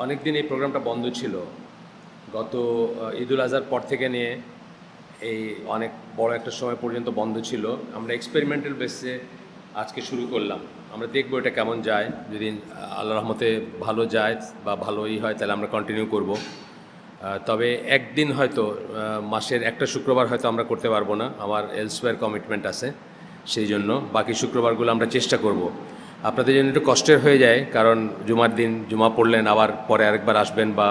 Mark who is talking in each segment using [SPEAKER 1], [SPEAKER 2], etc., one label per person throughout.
[SPEAKER 1] অনেক দিন এই প্রোগ্রামটা বন্ধ ছিল। গত ঈদুল আজহার পর থেকে নিয়ে এই অনেক বড় একটা সময় পর্যন্ত বন্ধ ছিল। আমরা এক্সপেরিমেন্টাল বেসে আজকে শুরু করলাম। আমরা দেখবো এটা কেমন যায়। যদি আল্লাহ রহমতে ভালো যায় বা ভালোই হয় তাহলে আমরা কন্টিনিউ করব। তবে একদিন হয়তো মাসের একটা শুক্রবার হয়তো আমরা করতে পারবো না, আমার এলসওয়্যার কমিটমেন্ট আছে, সেই জন্য বাকি শুক্রবারগুলো আমরা চেষ্টা করব। আপনাদের জন্য একটু কষ্টের হয়ে যায়, কারণ জুমার দিন জুমা পড়লেন, আবার পরে আরেকবার আসবেন বা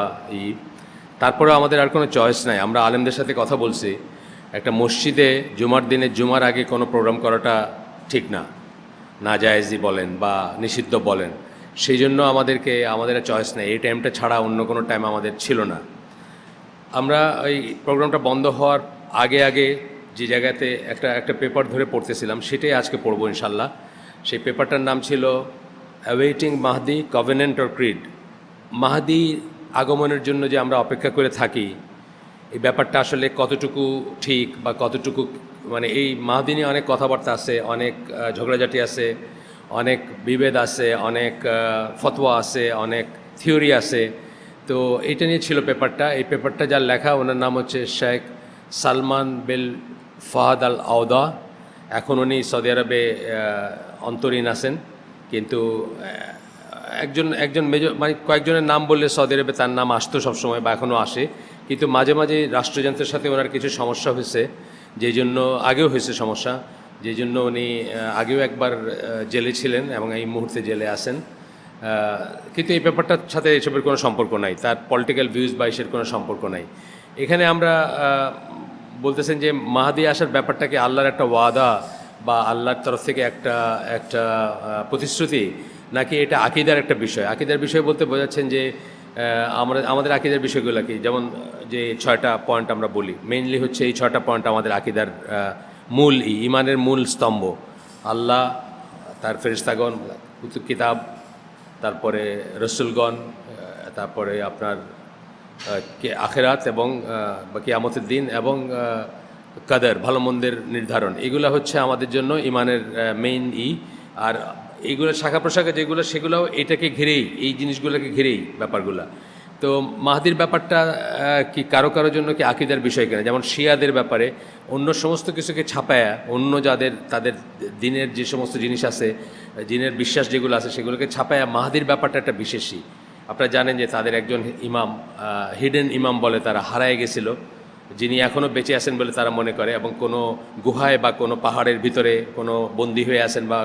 [SPEAKER 1] তারপরেও আমাদের আর কোনো চয়েস নাই। আমরা আলেমদের সাথে কথা বলছি, একটা মসজিদে জুমার দিনে জুমার আগে কোনো প্রোগ্রাম করাটা ঠিক না, নাজায়েজই বলেন বা নিষিদ্ধ বলেন। সেই জন্য আমাদের চয়েস নেই, এই টাইমটা ছাড়া অন্য কোনো টাইম আমাদের ছিল না। আমরা এই প্রোগ্রামটা বন্ধ হওয়ার আগে আগে যে জায়গাতে একটা পেপার ধরে পড়তেছিলাম, সেটাই আজকে পড়বো ইনশাল্লাহ। সেই পেপারটার নাম ছিল awaiting Mahdi covenant or Creed. Mahdi আগমনের জন্য যে আমরা অপেক্ষা করে থাকি, এই ব্যাপারটা আসলে কতটুকু ঠিক বা কতটুকু, মানে এই মাহদি নিয়ে অনেক কথাবার্তা আছে, অনেক ঝগড়াঝাটি আছে, অনেক বিভেদ আছে, অনেক ফতোয়া আছে, অনেক থিওরি আছে। তো এটা নিয়ে ছিল পেপারটা। এই পেপারটা যার লেখা, ওনার নাম হচ্ছে শেখ সালমান বিন ফাহাদ আল আওদা। এখন উনি সৌদি আরবে অন্তরীণ আছেন, কিন্তু একজন একজন মেজর, মানে কয়েকজনের নাম বললে সৌদি আরবে তার নাম আসতো সবসময় বা এখনও আসে, কিন্তু মাঝে মাঝে রাষ্ট্রযন্ত্রের সাথে ওনার কিছু সমস্যা হয়েছে, যেই জন্য আগেও হয়েছে সমস্যা, যেই জন্য উনি আগেও একবার জেলে ছিলেন এবং এই মুহূর্তে জেলে আছেন। কিন্তু এই ব্যাপারটার সাথে এসবের কোনো সম্পর্ক নাই, তার পলিটিক্যাল ভিউজ বা এসের কোনো সম্পর্ক নাই। এখানে আমরা বলতেছেন যে মাহাদি আসার ব্যাপারটাকে আল্লাহর একটা ওয়াদা বা আল্লাহর তরফ থেকে একটা একটা প্রতিশ্রুতি, নাকি এটা আকিদার একটা বিষয়? আকিদার বিষয় বলতে বোঝাচ্ছেন যে আমাদের আকিদার বিষয়গুলো কি, যেমন যে 6টা পয়েন্ট আমরা বলি, মেইনলি হচ্ছে এই 6টা পয়েন্ট আমাদের আকিদার মূল ইমানের মূল স্তম্ভ। আল্লাহ, তার ফেরেশতাগণ, কুতুব কিতাব, তারপরে রসুলগণ, তারপরে আপনার আখেরাত এবং কিয়ামতের দিন এবং কাদের, ভালো মন্দের নির্ধারণ, এগুলো হচ্ছে আমাদের জন্য ইমানের মেইন আর এইগুলো শাখা প্রশাখা যেগুলো, সেগুলোও এটাকে ঘিরেই, এই জিনিসগুলোকে ঘিরেই ব্যাপারগুলো। তো মাহদির ব্যাপারটা কি কারো কারোর জন্য কি আকিদার বিষয় কিনা, যেমন শিয়াদের ব্যাপারে অন্য সমস্ত কিছুকে ছাপায়া অন্য তাদের দিনের যে সমস্ত জিনিস আছে, দিনের বিশ্বাস যেগুলো আছে, সেগুলোকে ছাপায়া মাহদির ব্যাপারটা একটা বিশেষই। আপনারা জানেন যে তাদের একজন ইমাম, হিডেন ইমাম বলে তারা, হারায় গেছিল, যিনি এখনও বেঁচে আছেন বলে তারা মনে করে, এবং কোনো গুহায় বা কোনো পাহাড়ের ভিতরে কোনো বন্দী হয়ে আছেন বা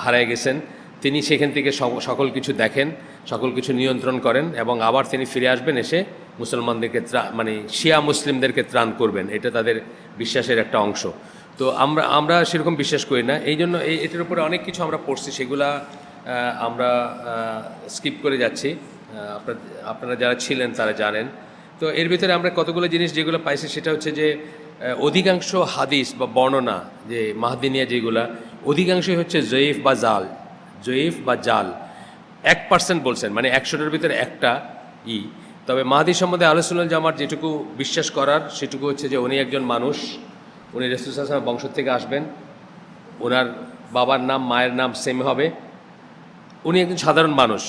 [SPEAKER 1] হারায় গেছেন। তিনি সেখান থেকে সকল কিছু দেখেন, সকল কিছু নিয়ন্ত্রণ করেন, এবং আবার তিনি ফিরে আসবেন, এসে মুসলমানদেরকে মানে শিয়া মুসলিমদেরকে ত্রাণ করবেন। এটা তাদের বিশ্বাসের একটা অংশ। তো আমরা সেরকম বিশ্বাস করি না, এই জন্য এটার উপরে অনেক কিছু আমরা পড়ছি, সেগুলা আমরা স্কিপ করে যাচ্ছি। আপনারা যারা ছিলেন তারা জানেন। তো এর ভিতরে আমরা কতগুলো জিনিস যেগুলো পাইছি, সেটা হচ্ছে যে অধিকাংশ হাদিস বা বর্ণনা যে মাহদি নিয়ে যেগুলা, অধিকাংশই হচ্ছে জয়ীফ বা জাল। জয়ীফ বা জাল 1% বলছেন, মানে 100টার ভিতরে একটা তবে মাহদি সম্বন্ধে আহলে সুন্নাত জামাত যেটুকু বিশ্বাস করার, সেটুকু হচ্ছে যে উনি একজন মানুষ, উনি রাসূল সাল্লাল্লাহু আলাইহি ওয়াসাল্লামের বংশ থেকে আসবেন, ওনার বাবার নাম মায়ের নাম সেম হবে, উনি একজন সাধারণ মানুষ,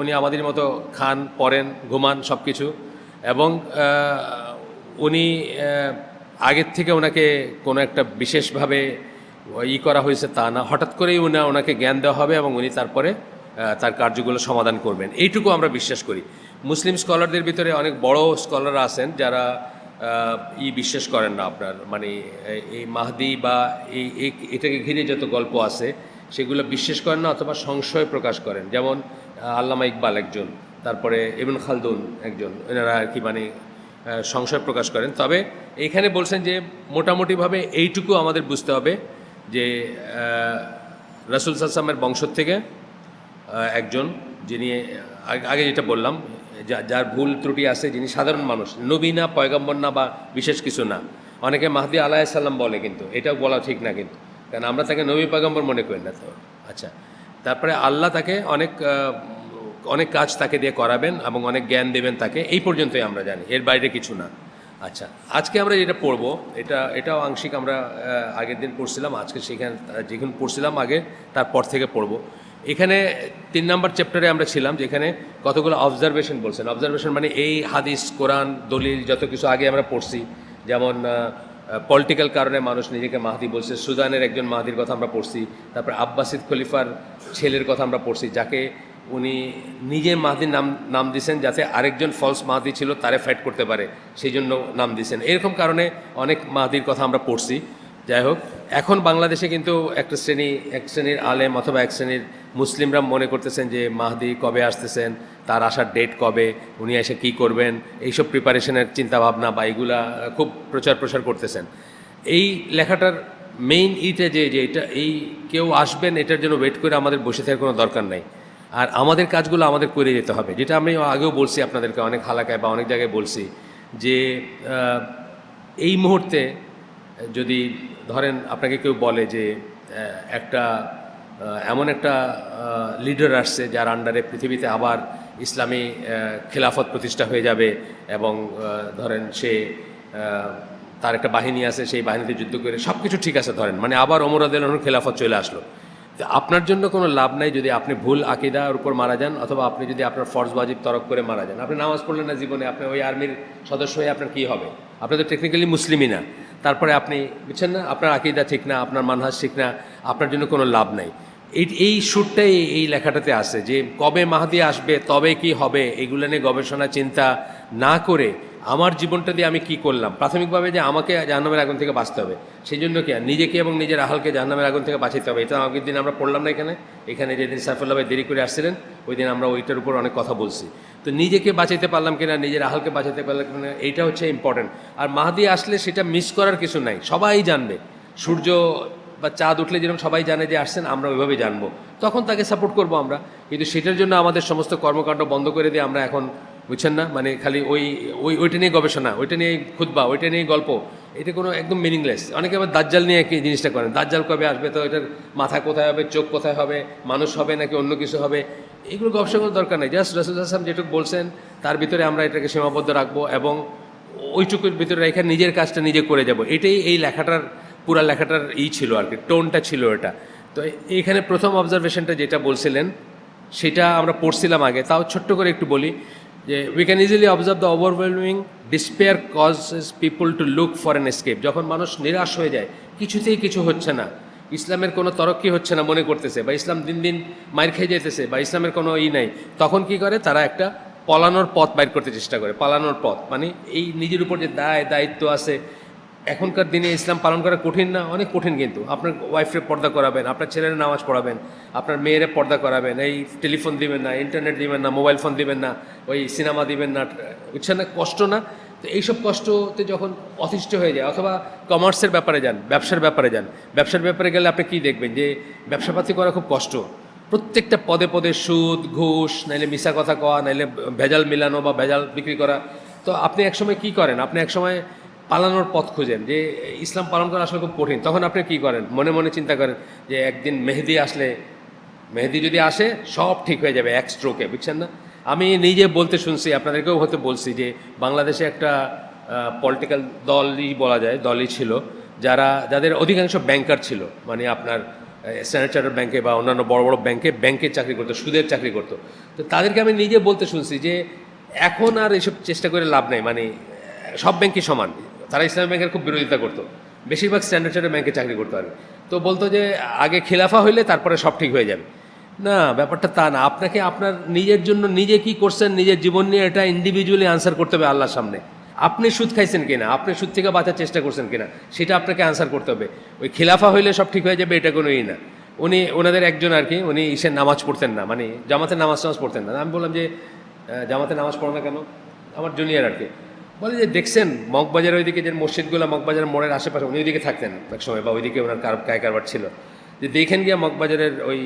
[SPEAKER 1] উনি আমাদের মতো খান, পরেন, ঘুমান, সব কিছু। এবং উনি আগের থেকে ওনাকে কোনো একটা বিশেষভাবে করা হয়েছে তা না, হঠাৎ করেই ওনাকে জ্ঞান দেওয়া হবে এবং উনি তারপরে তার কার্যগুলো সমাধান করবেন, এইটুকু আমরা বিশ্বাস করি। মুসলিম স্কলারদের ভিতরে অনেক বড় স্কলাররা আছেন যারা বিশ্বাস করেন না আপনার, মানে এই মাহদি বা এটাকে ঘিরে যত গল্প আছে সেগুলো বিশ্বাস করেন না, অথবা সংশয় প্রকাশ করেন। যেমন আল্লামা ইকবাল একজন, তারপরে ইবনে খালদুন একজন, এনারা আর কি মানে সংশয় প্রকাশ করেন। তবে এইখানে বলছেন যে মোটামুটিভাবে এইটুকু আমাদের বুঝতে হবে যে রাসূল সাল্লাল্লাহু আলাইহি ওয়াসাল্লামের বংশ থেকে একজন, যিনি আগে যেটা বললাম, যার ভুল ত্রুটি আছে, যিনি সাধারণ মানুষ, নবী না, পয়গম্বর না, বা বিশেষ কিছু না। অনেকে মাহদি আলাইহিস সালাম বলে, কিন্তু এটাও বলা ঠিক না, কিন্তু কারণ আমরা তাকে নবী পয়গম্বর মনে করি না। তো আচ্ছা, তারপরে আল্লাহ তাকে অনেক কাজ তাকে দিয়ে করাবেন এবং অনেক জ্ঞান দেবেন তাকে, এই পর্যন্তই আমরা জানি, এর বাইরে কিছু না। আচ্ছা, আজকে আমরা যেটা পড়বো, এটাও আংশিক আমরা আগের দিন পড়ছিলাম, আজকে যেখানে পড়ছিলাম আগে তারপর থেকে পড়বো। এখানে 3 নম্বর চ্যাপ্টারে আমরা ছিলাম, যেখানে কতগুলো অবজারভেশন বলছেন। অবজারভেশন মানে এই হাদিস, কোরআন, দলিল যত কিছু আগে আমরা পড়ছি, যেমন পলিটিক্যাল কারণে মানুষ নিজেকে মাহদি বলছে, সুদানের একজন মাহদির কথা আমরা পড়ছি, তারপর আব্বাসিদ খলিফার ছেলের কথা আমরা পড়ছি, যাকে উনি নিজে মাহদির নাম দিয়েছেন যাতে আরেকজন ফলস মাহদি ছিল তারে ফাইট করতে পারে, সেই জন্য নাম দিয়েছেন। এরকম কারণে অনেক মাহদির কথা আমরা পড়ছি। যাই হোক, এখন বাংলাদেশে কিন্তু এক শ্রেণীর আলেম অথবা এক শ্রেণীর মুসলিমরা মনে করতেছেন যে মাহদি কবে আসতেছেন, তার আসার ডেট কবে, উনি এসে কী করবেন, এইসব প্রিপারেশনের চিন্তাভাবনা বা এইগুলা খুব প্রচার করতেছেন। এই লেখাটার মেইন যে এটা এই কেউ আসবেন এটার জন্য ওয়েট করে আমাদের বসে থাকার কোনো দরকার নাই। আর আমাদের কাজগুলো আমাদের করে যেতে হবে, যেটা আমি আগেও বলছি আপনাদেরকে অনেক হালাকায় বা অনেক জায়গায় বলছি, যে এই মুহূর্তে যদি ধরেন আপনাকে কেউ বলে যে এমন একটা লিডার আসছে যার আন্ডারে পৃথিবীতে আবার ইসলামী খেলাফত প্রতিষ্ঠা হয়ে যাবে, এবং ধরেন সে তার একটা বাহিনী আছে, সেই বাহিনীতে যুদ্ধ করে সব কিছু ঠিক আছে, ধরেন মানে আবার ওমর রাদিয়াল্লাহু আনহুর খেলাফত চলে আসলো। তো আপনার জন্য কোনো লাভ নাই যদি আপনি ভুল আকিদার উপর মারা যান, অথবা আপনি যদি আপনার ফরজ ওয়াজিব তরক করে মারা যান। আপনি নামাজ পড়লেন না জীবনে, আপনি ওই আর্মির সদস্য হয়ে আপনার কী হবে? আপনি তো টেকনিক্যালি মুসলিমই না, তারপরে আপনি বুঝছেন না, আপনার আকিদা ঠিক না, আপনার মানহাজ ঠিক না, আপনার জন্য কোনো লাভ নাই। এই সুরটাই এই লেখাটাতে আছে যে কবে মাহদি আসবে, তবে কি হবে, এগুলো নিয়ে গবেষণা চিন্তা না করে আমার জীবনটা দিয়ে আমি কি করলাম, প্রাথমিকভাবে যে আমাকে জাহান্নামের আগুন থেকে বাঁচতে হবে, সেই জন্য কি নিজেকে এবং নিজের আহালকে জাহান্নামের আগুন থেকে বাঁচাতে হবে। এটা আগের দিন আমরা পড়লাম না এখানে যেদিন সাইফুল্লাহ ভাই দেরি করে আসছিলেন, ওই দিন আমরা ওইটার উপর অনেক কথা বলছি। তো নিজেকে বাঁচাইতে পারলাম কিনা, নিজের আহালকে বাঁচাতে পারলাম কিনা, এইটা হচ্ছে ইম্পর্টেন্ট। আর মাহদি আসলে সেটা মিস করার কিছু নাই, সবাই জানবে। সূর্য বা চাঁদ উঠলে যেরকম সবাই জানে যে আসছেন, আমরা ওইভাবেই জানবো, তখন তাকে সাপোর্ট করবো আমরা। কিন্তু সেটার জন্য আমাদের সমস্ত কর্মকাণ্ড বন্ধ করে দিয়ে আমরা এখন বুঝছেন না, মানে খালি ওইটা নিয়ে গবেষণা, ওইটা নিয়ে খুতবা, ওইটা নিয়ে গল্প, এটা কোনো একদম মিনিংলেস। অনেকে আবার দাজ্জাল নিয়ে একই জিনিসটা করেন, দাজ্জাল কবে আসবে, তো এটার মাথা কোথায় হবে, চোখ কোথায় হবে, মানুষ হবে নাকি অন্য কিছু হবে, এগুলো গবেষণা করার দরকার নেই। জাস্ট রাসূল সাল্লাল্লাহু আলাইহি ওয়াসাল্লাম যেটুকু বলছেন তার ভিতরে আমরা এটাকে সীমাবদ্ধ রাখবো, এবং ওইটুকুর ভিতরে রেখে নিজের কাজটা নিজে করে যাব। এটাই এই লেখাটার পুরা লেখাটার ছিল আর কি, টোনটা ছিল এটা। তো এইখানে প্রথম অবজারভেশনটা যেটা বলছিলেন সেটা আমরা পড়ছিলাম আগে, তাও ছোট্ট করে একটু বলি যে we can easily observe the overwhelming despair causes people to look for an escape. যখন মানুষ নিরাশ হয়ে যায়, কিছুতেই কিছু হচ্ছে না, ইসলামের কোনো তরক্কি হচ্ছে না মনে করতেছে, বা ইসলাম দিন দিন মার খেয়ে যেতেছে, বা ইসলামের কোনো নাই, তখন কি করে তারা একটা পলানোর পথ বাইর করতে চেষ্টা করে। পালানোর পথ মানে এই নিজের উপর যে দায়িত্ব আছে। এখনকার দিনে ইসলাম পালন করা কঠিন না? অনেক কঠিন। কিন্তু আপনার ওয়াইফরে পর্দা করাবেন, আপনার ছেলের নামাজ পড়াবেন, আপনার মেয়েরে পর্দা করাবেন, এই টেলিফোন দিবেন না, ইন্টারনেট দিবেন না, মোবাইল ফোন দিবেন না, ওই সিনেমা দিবেন না, বুঝছেন না? কষ্ট না? তো এইসব কষ্টতে যখন অতিষ্ঠ হয়ে যায়, অথবা কমার্সের ব্যাপারে যান, ব্যবসার ব্যাপারে যান, ব্যবসার ব্যাপারে গেলে আপনি কী দেখবেন যে ব্যবসাপাতি করা খুব কষ্ট। প্রত্যেকটা পদে পদে সুদ, ঘুষ, নাইলে মিশা কথা কওয়া, নাইলে ভেজাল মিলানো বা ভেজাল বিক্রি করা। তো আপনি একসময় কী করেন? আপনি একসময় পালানোর পথ খুঁজেন যে ইসলাম পালন করা আসলে খুব কঠিন। তখন আপনি কী করেন? মনে মনে চিন্তা করেন যে একদিন মেহেদি যদি আসে সব ঠিক হয়ে যাবে এক স্ট্রোকে, বুঝছেন না? আমি নিজে বলতে শুনছি, আপনাদেরকেও হয়তো বলছি, যে বাংলাদেশে একটা পলিটিক্যাল দলই ছিল যাদের অধিকাংশ ব্যাংকার ছিল, মানে আপনার স্ট্যান্ডার্ড চার্টার্ড ব্যাংকে বা অন্যান্য বড় বড় ব্যাংকে চাকরি করতো, সুদের চাকরি করতো। তো তাদেরকে আমি নিজে বলতে শুনছি যে এখন আর এইসব চেষ্টা করে লাভ নেই, মানে সব ব্যাংকই সমান। তারা ইসলামী ব্যাংকের খুব বিরোধিতা করতো, বেশিরভাগ স্ট্যান্ডার্ড চার্টার্ড ব্যাংকে চাকরি করতো আর। তো বলতো যে আগে খিলাফা হইলে তারপরে সব ঠিক হয়ে যাবে। না, ব্যাপারটা তা না। আপনাকে আপনার নিজের জন্য নিজে কি করছেন, নিজের জীবন নিয়ে এটা ইন্ডিভিজুয়ালি আনসার করতে হবে আল্লাহর সামনে। আপনি সুদ খাইছেন কিনা, আপনি সুদ থেকে বাঁচার চেষ্টা করছেন কিনা, সেটা আপনাকে আনসার করতে হবে। ওই খিলাফা হইলে সব ঠিক হয়ে যাবে এটা কোনো না। ওনাদের একজন আর কি, উনি ঈশের নামাজ পড়তেন না, মানে জামাতের নামাজ পড়তেন না। আমি বললাম যে জামাতে নামাজ পড়ো না কেন? আমার জুনিয়র আর কি বলে যে দেখছেন মগবাজারের ওইদিকে যে মসজিদগুলো, মগবাজারের মোড়ের আশেপাশে, উনি ওইদিকে থাকতেন এক সময়, বা ওইদিকে ওনার কারবার ছিল, যে দেখেন গিয়া মগবাজারের ওই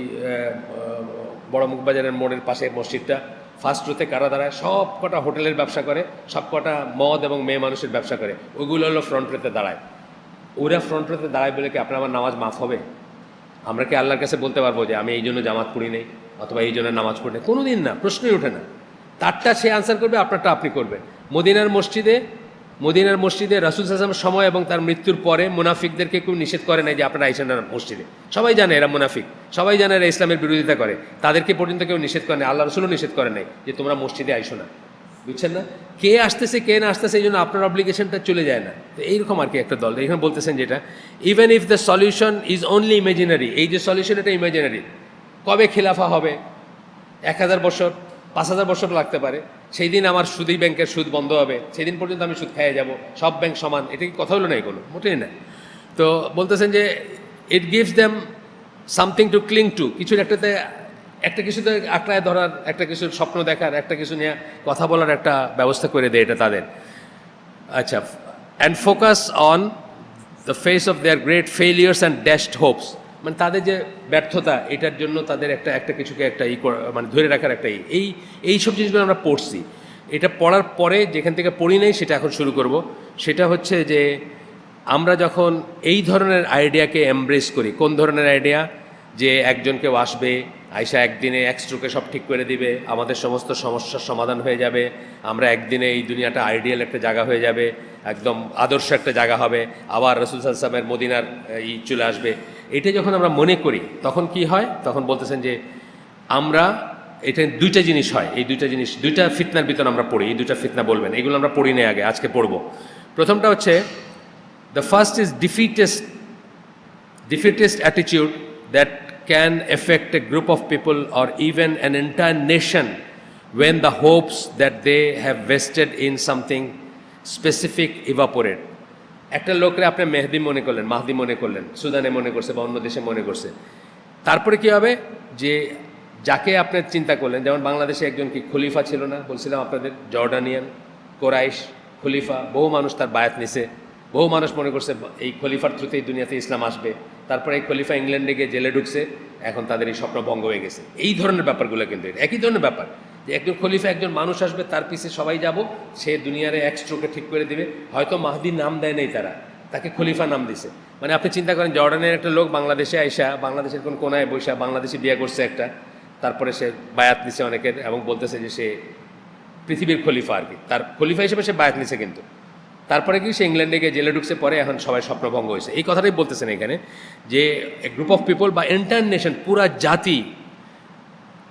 [SPEAKER 1] বড় মগবাজারের মোড়ের পাশে মসজিদটা, ফার্স্ট রোতে কারা দাঁড়ায়? সব কটা হোটেলের ব্যবসা করে, সব কটা মদ এবং মেয়ে মানুষের ব্যবসা করে, ওইগুলো হলো ফ্রন্ট রোতে দাঁড়ায়। ওরা ফ্রন্ট রোতে দাঁড়ায় বলে কি আপনার আমার নামাজ মাফ হবে? আমরা কি আল্লাহর কাছে বলতে পারবো যে আমি এই জন্য জামাত পড়ি নেই, অথবা এই জন্য নামাজ পড়ি নেই? কোনো দিন না, প্রশ্নই ওঠে না। তারটা সে আনসার করবে, আপনারটা আপনি করবেন। মদিনার মসজিদে মদিনার মসজিদে রাসূল সাল্লাল্লাহু আলাইহি ওয়াসাল্লামের সময় এবং তার মৃত্যুর পরে মুনাফিকদেরকে কেউ নিষেধ করে নাই যে আপনারা আইসেন না মসজিদে। সবাই জানে এরা মুনাফিক, সবাই জানে এরা ইসলামের বিরোধিতা করে, তাদেরকে পর্যন্ত কেউ নিষেধ করে নাই, আল্লাহ রসুলও নিষেধ করে নাই যে তোমরা মসজিদে আইসো না। বুঝছেন না? কে আসতেছে কে না আসতেছে এই জন্য আপনার অব্লিগেশনটা চলে যায় না। তো এইরকম আর কি একটা দল এখানে বলতেছেন যেটা, even if the solution is only imaginary, এই যে সলিউশন এটা ইমাজিনারি। কবে খিলাফা হবে? 1000 বছর, 5000 বছর লাগতে পারে। সেই দিন আমার সুদী ব্যাংকের সুদ বন্ধ হবে, সেই দিন পর্যন্ত আমি সুদ খাইয়ে যাব, সব ব্যাংক সমান, এটা কি কথা হলো না? এগুলো মোটেই না। তো বলতেছেন যে it gives them something to ক্লিং two, কিছুর একটা কিছুতে আঁকড়ায় ধরার, একটা কিছুর স্বপ্ন দেখার, একটা কিছু নিয়ে কথা বলার একটা ব্যবস্থা করে দেয় এটা তাদের। আচ্ছা, and focus on the face of their great failures and dashed Hopes, মানে তাদের যে ব্যর্থতা এটার জন্য তাদের একটা কিছুকে একটা মানে ধরে রাখার একটা এই সব জিনিসগুলো আমরা পড়ছি। এটা পড়ার পরে যেখান থেকে পড়ি নাই সেটা এখন শুরু করব। সেটা হচ্ছে যে আমরা যখন এই ধরনের আইডিয়াকে এমব্রেস করি, কোন ধরনের আইডিয়া? যে একজন কেউ আসবে, আয়সা একদিনে এক স্ট্রোকে সব ঠিক করে দিবে, আমাদের সমস্ত সমস্যার সমাধান হয়ে যাবে, আমরা একদিনে এই দুনিয়াটা আইডিয়াল একটা জায়গা হয়ে যাবে, একদম আদর্শ একটা জায়গা হবে, আবার রাসূল সাল্লাল্লাহু আলাইহি ওয়াসাল্লামের মদিনার চলে আসবে। এটা যখন আমরা মনে করি তখন কি হয়? তখন বলতেছেন যে আমরা এটা দুইটা জিনিস হয়, এই দুইটা জিনিস, দুইটা ফিতনার ভিতর আমরা পড়ি। এই দুইটা ফিতনা বলবেন, এগুলো আমরা পড়ি নাই আগে, আজকে পড়ব। প্রথমটা হচ্ছে the first is defeatist attitude that can affect a group of people or even an entire nation when the hopes that they have vested in something specific evaporate. একটা লোকরে আপনি মাহদি মনে করলেন, সুদানে মনে করছে বা অন্য দেশে মনে করছে, তারপরে কি হবে? যে যাকে আপনি চিন্তা করলেন, যেমন বাংলাদেশে একজন কি খলিফা ছিল না, বলছিলাম আপনাদের, জর্ডানিয়ান কোরাইশ খলিফা, বহু মানুষ তার বায়াত নিছে, বহু মানুষ মনে করছে এই খলিফার থ্রুতে এই দুনিয়াতে ইসলাম আসবে। তারপরে এই খলিফা ইংল্যান্ডে গিয়ে জেলে ঢুকছে, এখন তাদের এই স্বপ্ন ভঙ্গ হয়ে গেছে। এই ধরনের ব্যাপারগুলো কিন্তু একই ধরনের ব্যাপার, যে একজন খলিফা, একজন মানুষ আসবে, তার পিছে সবাই যাব, সে দুনিয়ারে এক স্ট্রোকে ঠিক করে দিবে। হয়তো মাহদির নাম দেয় নাই তারা, তাকে খলিফা নাম দিছে। মানে আপনি চিন্তা করেন, জর্ডানের একটা লোক বাংলাদেশে আইসা, বাংলাদেশের কোন কোনায় বৈশা বাংলাদেশে বিয়ে করছে একটা, তারপরে সে বায়াত নিছে অনেকের, এবং বলতেছে যে সে পৃথিবীর খলিফা আর কি, তার খলিফা হিসেবে সে বায়াত নিছে। কিন্তু তারপরে কি সে ইংল্যান্ডে গিয়ে জেলে ঢুকছে, পরে এখন সবাই স্বপ্নভঙ্গ হয়েছে। এই কথাটাই বলতেছেন এখানে, যে গ্রুপ অফ পিপল বা এন্টায়ার নেশন, পুরা জাতি,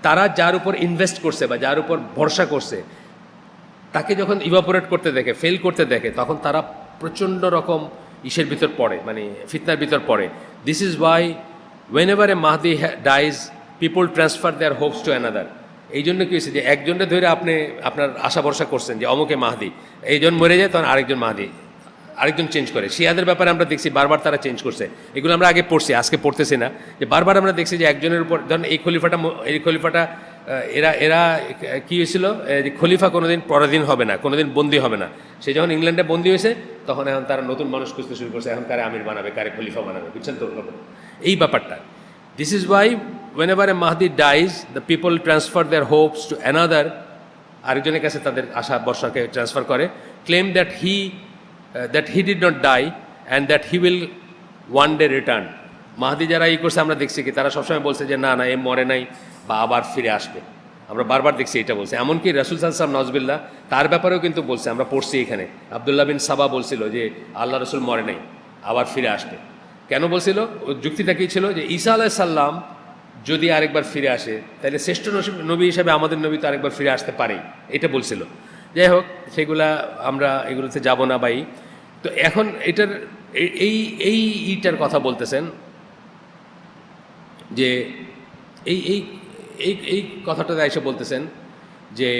[SPEAKER 1] তারা যার উপর ইনভেস্ট করছে বা যার উপর ভরসা করছে, তাকে যখন ইভাপোরেট করতে দেখে, ফেল করতে দেখে, তখন তারা প্রচণ্ড রকম ইসের ভিতর পড়ে, মানে ফিতনার ভিতর পড়ে। This is why whenever a Mahdi dies, people transfer their hopes to another. এই জন্য কি হয়েছে, যে একজনটা ধরে আপনি আপনার আশা ভরসা করছেন যে অমুকে মাহদি, এইজন মরে যায়, তখন আরেকজন মাহদি, আরেকজন চেঞ্জ করে। শিয়াদের ব্যাপারে আমরা দেখছি বারবার তারা চেঞ্জ করছে, এগুলো আমরা আগে পড়ছি, আজকে পড়তেছি না, যে বারবার আমরা দেখছি যে একজনের উপর, ধরেন এই খলিফাটা এরা কী হয়েছিল, যে খলিফা কোনোদিন পরাধীন হবে না, কোনোদিন বন্দী হবে না। সে যখন ইংল্যান্ডে বন্দী হয়েছে, তখন এখন তারা নতুন মানুষ খুঁজতে শুরু করছে, এখন কারে আমির বানাবে, কারে খলিফা বানাবে, বুঝছেন তো এই ব্যাপারটা। This is Y whenever a Mahdi dies, the people transfer their hopes to another, আরেকজনের কাছে তাদের আশা বর্ষাকে ট্রান্সফার করে, claim that he did not die and that he will one day return. Mahdi যারা করছে আমরা দেখছি কি, তারা সবসময় বলছে যে না এ মরে নাই বা আবার ফিরে আসবে। আমরা বারবার দেখছি এটা বলছে। এমনকি রাসূল সাল্লাল্লাহু আলাইহি ওয়াসাল্লাম নজবিল্লাহ তার ব্যাপারেও কিন্তু বলছে, আমরা পড়ছি এখানে, আব্দুল্লাহ বিন সাবা বলছিল যে আল্লাহ রসুল মরে নাই, আবার ফিরে আসবে। কেন বলছিল? যুক্তিটা কী ছিল? যে ঈসা আলাইহিস সালাম যদি আরেকবার ফিরে আসে, তাহলে শ্রেষ্ঠ নবী হিসাবে আমাদের নবী তো আরেকবার ফিরে আসতে পারেই, এটা বলছিল। যাই হোক, সেগুলা আমরা এগুলোতে যাব না ভাই। তো এখন এটার এইটার কথা বলতেছেন, যে এই কথাটাতে এসে বলতেছেন যে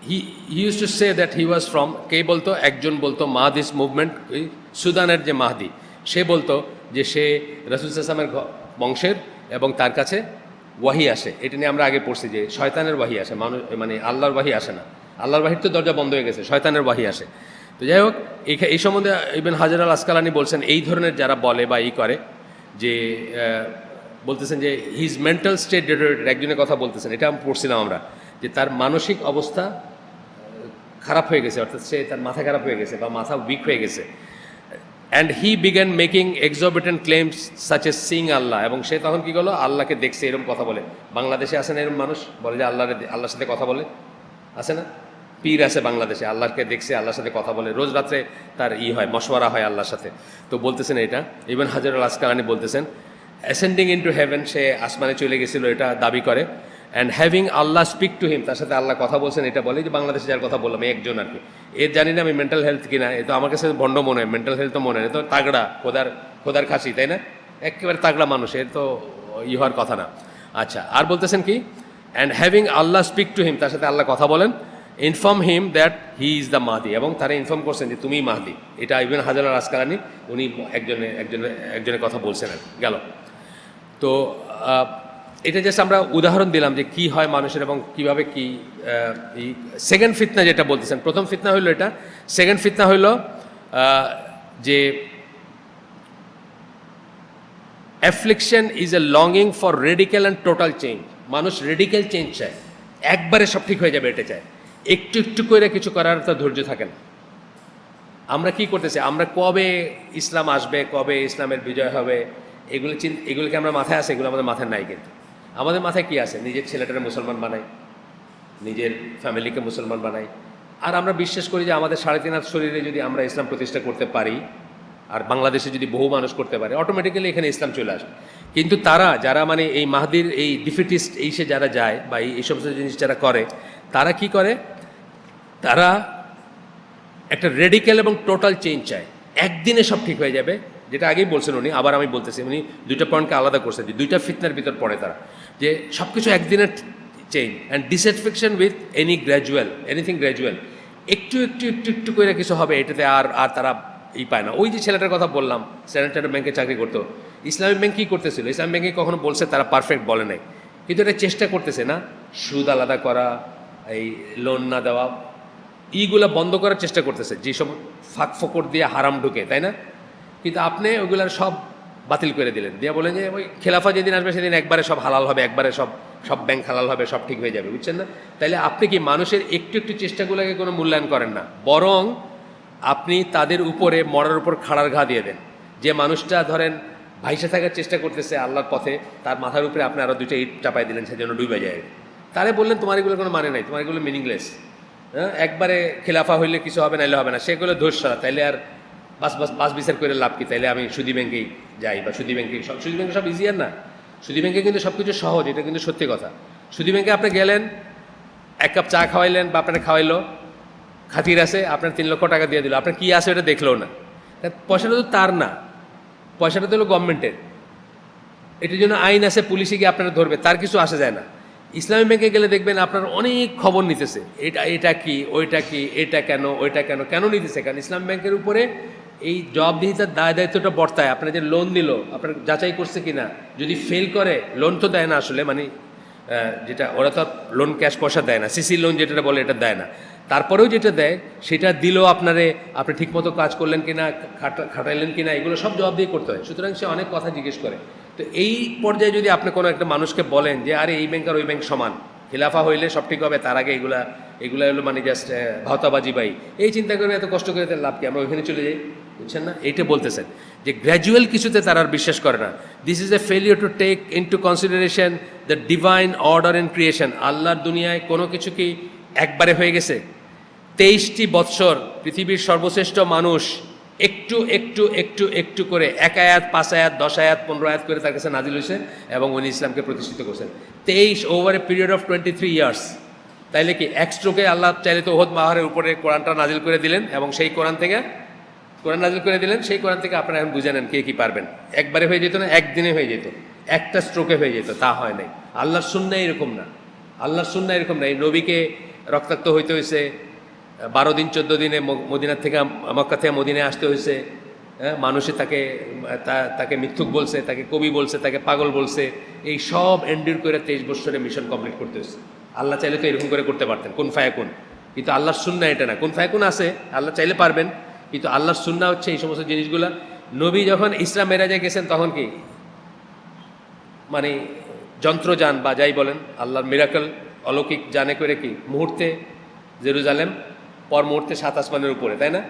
[SPEAKER 1] he use to say that he was from, কে বলতো? একজন বলতো মাহদিস মুভমেন্ট, সুদানের যে মাহদি, সে বলতো যে সে রাসূল সাল্লাল্লাহু আলাইহি ওয়াসাল্লামের বংশের এবং তার কাছে ওয়াহি আসে। এটা নিয়ে আমরা আগে পড়ছি যে শয়তানের ওয়াহি আসে, মানে আল্লাহর ওয়াহি আসে না। আল্লাহর ওয়াহির তো দরজা বন্ধ হয়ে গেছে, শয়তানের ওয়াহি আসে। তো যাই হোক, এই সম্বন্ধে ইবন হাজার আল আসকালানি বলছেন, এই ধরনের যারা বলে বা করে, যে বলতেছেন যে হিজ মেন্টাল স্টেট ডিটোরিয়েটেড, একজনের কথা বলতেছেন, এটা আমি পড়ছিলাম আমরা, যে তার মানসিক অবস্থা খারাপ হয়ে গেছে, অর্থাৎ সে তার মাথা খারাপ হয়ে গেছে বা মাথা উইক হয়ে গেছে। And he began making exorbitant claims such as সিং আল্লাহ, এবং সে তখন কী করলো, আল্লাহকে দেখছে, এরকম কথা বলে। বাংলাদেশে আসে না এরকম মানুষ, বলে যে আল্লাহর সাথে কথা বলে, আসে না? পীর আছে বাংলাদেশে, আল্লাহকে দেখছে, আল্লাহর সাথে কথা বলে, রোজ রাত্রে তার হয়, মশওয়ারা হয় আল্লাহর সাথে। তো বলতেছেন এটা ইবন হাজারুল আসকালানি বলতেছেন অ্যাসেন্ডিং ইনটু হেভেন, সে আসমানে চলে গেছিল, এটা দাবি করে। And having Allah speak to him, তার সাথে আল্লাহ কথা বলছেন, এটা বলে যে বাংলাদেশে যার কথা বললাম এই একজন আর কি। এর জানি না আমি মেন্টাল হেলথ কিনা, এ তো আমার কাছে ভণ্ড মনে হয়, মেন্টাল হেলথ তো মনে হয়, তো তাগড়া খোদার খাসি, তাই না? একেবারে তাগড়া মানুষ, এর তো হওয়ার কথা না। আচ্ছা, আর বলতেছেন কি, and having Allah speak to him, তার সাথে আল্লাহ কথা বলেন, inform him that he is the Mahdi, এবং তারা ইনফর্ম করছেন যে তুমিই মাহদি। এটা ইবন হাজারুল আসকালানি উনি একজনের কথা বলছেন আর গেল। তো এটা জাস্ট আমরা উদাহরণ দিলাম যে কি হয় মানুষের এবং কিভাবে কি। এই সেকেন্ড ফিতনা যেটা বলতেছেন, প্রথম ফিতনা হইল এটা, সেকেন্ড ফিতনা হইল যে অ্যাফ্লিকশন is a longing for radical and total change. মানুষ রেডিক্যাল চেঞ্জ চায়, একবারে সব ঠিক হয়ে যাবে এটা চায়, একটু একটু করে কিছু করার তো ধৈর্য থাকে না। আমরা কি করতেছি, আমরা কবে ইসলাম আসবে, কবে ইসলামের বিজয় হবে, এগুলোকে আমরা মাথায় আসে, এগুলো আমাদের মাথায় নাই। কিন্তু আমাদের মাথায় কি আছে, নিজের ছেলেটারে মুসলমান বানাই, নিজের ফ্যামিলিকে মুসলমান বানাই, আর আমরা বিশ্বাস করি যে আমাদের 3.5 হাত শরীরে যদি আমরা ইসলাম প্রতিষ্ঠা করতে পারি, আর বাংলাদেশে যদি বহু মানুষ করতে পারে, অটোমেটিক্যালি এখানে ইসলাম চলে আসবে। কিন্তু তারা যারা মানে এই মাহদির এই ডিফিটিস্ট সে যারা যায় বা এই সমস্ত জিনিস যারা করে, তারা কি করে, তারা একটা রেডিক্যাল এবং টোটাল চেঞ্জ চায়, একদিনে সব ঠিক হয়ে যাবে। যেটা আগেই বলছেন উনি, আবার আমি বলতেছি, উনি দুইটা পয়েন্টকে আলাদা করছেন, যে দুইটা ফিতনার ভিতর পড়ে তারা, যে সব কিছু একদিনের change and dissatisfaction with anything gradual, একটু একটু একটু একটু করে কিছু হবে, এটাতে আর তারা পায় না। ওই যে ছেলেটার কথা বললাম, স্ট্যান্ডার্ড ব্যাংকে চাকরি করতো, ইসলামিক ব্যাংক কী করতেছিল, ইসলামিক ব্যাংকে কখনো বলছে তারা পারফেক্ট বলে নাই, কিন্তু এটা চেষ্টা করতেছে না, সুদ আলাদা করা, এই লোন না দেওয়া, এইগুলা বন্ধ করার চেষ্টা করতেছে, যেসব ফাঁক ফোকর দিয়ে হারাম ঢুকে, তাই না? কিন্তু আপনি ওইগুলার সব বাতিল করে দিলেন, দিয়ে বলেন যে ওই খেলাফা যেদিন আসবে সেদিন একবারে সব হালাল হবে, একবারে সব ব্যাংক হালাল হবে, সব ঠিক হয়ে যাবে, বুঝছেন না? তাইলে আপনি কি মানুষের একটু একটু চেষ্টাগুলোকে কোনো মূল্যায়ন করেন না, বরং আপনি তাদের উপরে মরার উপর খাড়ার ঘা দিয়ে দেন। যে মানুষটা ধরেন ভাইসে থাকার চেষ্টা করতেছে আল্লাহর পথে, তার মাথার উপরে আপনি আরও 2টা ইট চাপাই দিলেন, সেজন্য ডুবে যায়। তারে বললেন তোমার এগুলো কোনো মানে নাই, তোমার এগুলো মিনিংলেস, হ্যাঁ, একবারে খেলাফা হইলে কিছু হবে, নাইলে হবে না, সেগুলো ধৈর্য সারা, তাইলে আর বাস বিচার করে লাভ কি? তাইলে আমি সুদী ব্যাংকেই যাই, বা সুদী ব্যাংকে সব ইজিয়ার না। সুদী ব্যাংকে কিন্তু সব কিছু সহজ, এটা কিন্তু সত্যি কথা। সুদী ব্যাংকে আপনি গেলেন, 1 কাপ চা খাওয়াইলেন বা আপনার খাওয়াইলো, খাতির আছে, আপনার 3 লক্ষ টাকা দিয়ে দিল, আপনার কী আছে ওটা দেখলো না, পয়সাটা তো তার না, পয়সাটা তো হলো গভর্নমেন্টের। এটার জন্য আইন আছে, পুলিশে গিয়ে আপনারা ধরবে, তার কিছু আসে যায় না। ইসলামী ব্যাংকে গেলে দেখবেন আপনার অনেক খবর নিতেছে, এটা কি, ওইটা কি, এটা কেন, ওইটা কেন নিতেছে, কারণ ইসলাম ব্যাংকের উপরে এই জবাবদিহিতার দায়িত্বটা বর্তায়। আপনার যে লোন দিল, আপনার যাচাই করছে কিনা, যদি ফেল করে, লোন তো দেয় না আসলে, মানে যেটা ওরা তো লোন ক্যাশ পয়সা দেয় না, সিসি লোন যেটা বলে এটা দেয় না, তারপরেও যেটা দেয় সেটা দিলেও আপনি ঠিকমতো কাজ করলেন কিনা, খাটাইলেন কিনা, এগুলো সব জবাব দিয়ে করতে হয়। সুতরাং সে অনেক কথা জিজ্ঞেস করে। তো এই পর্যায়ে যদি আপনি কোনো একটা মানুষকে বলেন যে আরে এই ব্যাংক আর ওই ব্যাংক সমান, খিলাফা হইলে সব ঠিক হবে, তার আগে এগুলা হলো মানে জাস্ট ভাওতাবাজি, বাই এই চিন্তা করে এত কষ্ট করে লাভ কি, আমরা ওইখানে চলে যাই, বুঝছেন না? এইটা বলতেছেন যে গ্র্যাজুয়াল কিছুতে তারা আর বিশ্বাস করে না। This is a failure to take into consideration the divine order in creation. আল্লাহর দুনিয়ায় কোনো কিছু কি একবারে হয়ে গেছে? 23টি বৎসর পৃথিবীর সর্বশ্রেষ্ঠ মানুষ একটু একটু একটু একটু করে 1 আয়াত, 5 আয়াত, 10 আয়াত, 15 আয়াত করে তার কাছে নাজিল হয়েছে এবং উনি ইসলামকে প্রতিষ্ঠিত করছেন 23 over a period of 23 years. তাইলে কি এক স্ট্রোকে আল্লাহ চাইলে তো ওহদ পাহাড়ের উপরে কোরআনটা নাজিল করে দিলেন এবং সেই কোরআন নাজিল করে দিলেন, সেই কোরআন থেকে আপনারা এখন বুঝে নেন কে কি পারবেন। একবারে হয়ে যেত না, একদিনে হয়ে যেত, একটা স্ট্রোকে হয়ে যেত, তা হয় নাই। আল্লাহর সুন্নাহ এরকম না, আল্লাহর সুন্নাহ এরকম না। এই নবীকে রক্তাক্ত হইতে হয়েছে 12 দিন 14 দিনে, মদিনার থেকে মক্কা থেকে মদিনায় আসতে হয়েছে। মানুষে তাকে মিথ্যুক বলছে, তাকে কবি বলছে, তাকে পাগল বলছে, এই সব এন্ডিউর করে 23 বছরে মিশন কমপ্লিট করতে হয়েছে। আল্লাহ চাইলে তো এরকম করে করতে পারতেন, কুন ফায়াকুন, কিন্তু আল্লাহর সুন্নাহ এটা না। কুন ফায়াকুন আছে, আল্লাহ চাইলে পারবেন, কিন্তু আল্লাহর সুন্নাহ হচ্ছে এই সমস্ত জিনিসগুলা। নবী যখন ইসরা মেরাজে গেছেন তখন কি মানে যন্ত্রযান বা যাই বলেন, আল্লাহর মিরাকল অলৌকিক জানে করে কি মুহূর্তে জেরুজালেম, পর মুহূর্তে 7 আসমানের উপরে, তাই না?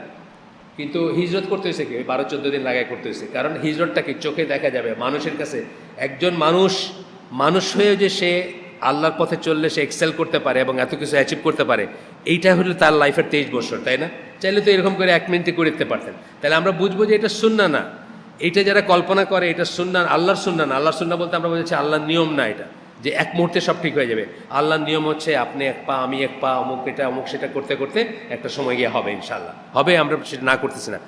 [SPEAKER 1] কিন্তু হিজরত করতে হয়েছে কি 12-14 দিন লাগায় করতে হয়েছে, কারণ হিজরতটা কি চোখে দেখা যাবে। মানুষের কাছে একজন মানুষ হয়েও যে সে আল্লাহর পথে চললে সে এক্সেল করতে পারে এবং এত কিছু অ্যাচিভ করতে পারে, এইটা হলো তার লাইফের 23 বছর, তাই না? চাইলে তো এরকম করে 1 মিনিটে করে দিতে পারতেন। তাহলে আমরা বুঝবো যে এটা সুন্নাহ না, এইটা যারা কল্পনা করে এটা সুন্নাহ, আল্লাহর সুন্নাহ না। আল্লাহর সুন্নাহ বলতে আমরা বলছি আল্লাহর নিয়ম না, এটা যে এক মুহূর্তে সব ঠিক হয়ে যাবে। আল্লাহর নিয়ম হচ্ছে আপনি এক পা আমি এক পা, অমুক এটা অমুক সেটা করতে করতে একটা সময় গিয়ে হবে, ইনশাআল্লাহ হবে। আমরা সেটা না করতেছি না,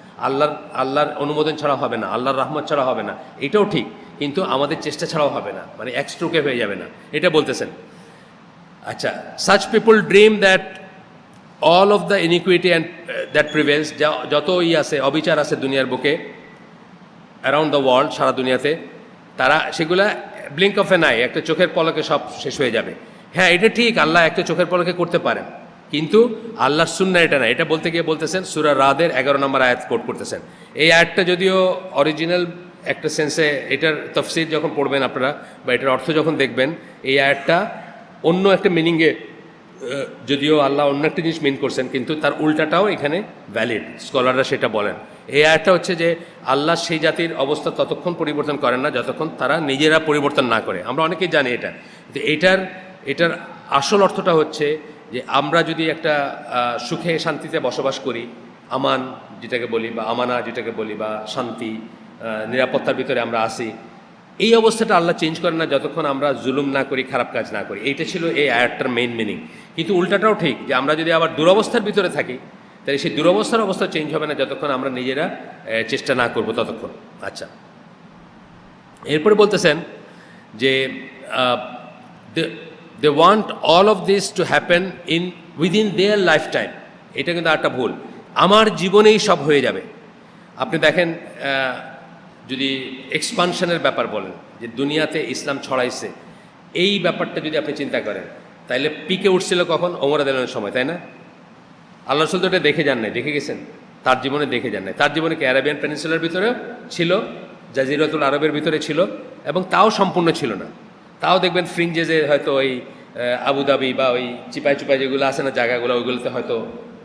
[SPEAKER 1] আল্লাহর অনুমোদন ছাড়া হবে না, আল্লাহর রহমত ছাড়া হবে না, এটাও ঠিক, কিন্তু আমাদের চেষ্টা ছাড়াও হবে না, মানে এক স্ট্রোকে হয়ে যাবে না, এটা বলতেছেন। আচ্ছা, such people dream that all of the iniquity and that prevails, যত আছে অবিচার আছে দুনিয়ার বুকে, অ্যারাউন্ড দ্য ওয়ার্ল্ড, সারা দুনিয়াতে, তারা সেগুলা ব্লিঙ্ক অফ এন আই, একটা চোখের পলকে সব শেষ হয়ে যাবে। হ্যাঁ, এটা ঠিক, আল্লাহ একটা চোখের পলকে করতে পারেন, কিন্তু আল্লাহর সুন্নাহ এটা না। এটা বলতে গিয়ে বলতেছেন সূরা রাদের 11 নম্বর আয়াত কোট করতেছেন। এই আয়াতটা যদিও অরিজিনাল একটা সেন্সে, এটার তফসির যখন পড়বেন আপনারা বা এটার অর্থ যখন দেখবেন, এই আয়াতটা অন্য একটা মিনিংয়ে, যদিও আল্লাহ অন্য একটা জিনিস মিন করছেন, কিন্তু তার উল্টাটাও এখানে ভ্যালিড, স্কলাররা সেটা বলেন। এই আয়াতটা হচ্ছে যে আল্লাহ সেই জাতির অবস্থা ততক্ষণ পরিবর্তন করেন না যতক্ষণ তারা নিজেরা পরিবর্তন না করে। আমরা অনেকেই জানি এটা, কিন্তু এটার আসল অর্থটা হচ্ছে যে আমরা যদি একটা সুখে শান্তিতে বসবাস করি, আমান যেটাকে বলি বা আমানা যেটাকে বলি, বা শান্তি নিরাপত্তার ভিতরে আমরা আসি, এই অবস্থাটা আল্লাহ চেঞ্জ করেন না যতক্ষণ আমরা জুলুম না করি, খারাপ কাজ না করি। এইটা ছিল এই আয়াতটার মেইন মিনিং। কিন্তু উল্টাটাও ঠিক, যে আমরা যদি আবার দুরবস্থার ভিতরে থাকি, তাহলে সেই দুরবস্থার অবস্থা চেঞ্জ হবে না যতক্ষণ আমরা নিজেরা চেষ্টা না করব ততক্ষণ। আচ্ছা, এরপরে বলতেছেন যে they want all of this to happen within their life time. এটা কিন্তু একটা ভুল, আমার জীবনেই সব হয়ে যাবে। আপনি দেখেন, যদি এক্সপানশনের ব্যাপার বলেন, যে দুনিয়াতে ইসলাম ছড়াইছে, এই ব্যাপারটা যদি আপনি চিন্তা করেন, তাইলে পিকে উঠছিল কখন? ওমর রাদিয়াল্লাহু সময়, তাই না? আল্লাহ রাসূল তো এটা দেখে যান নাই, দেখে গেছেন? তার জীবনে দেখে যান নাই। তার জীবনে কি অ্যারাবিয়ান পেনিনসুলার ভিতরেও ছিল, জাজিরাতুল আরবের ভিতরে ছিল, এবং তাও সম্পূর্ণ ছিল না। তাও দেখবেন ফ্রিঞ্জেসে হয়তো ওই আবুধাবি বা ওই চিপাই চুপাই যেগুলো আছে না জায়গাগুলো, ওইগুলোতে হয়তো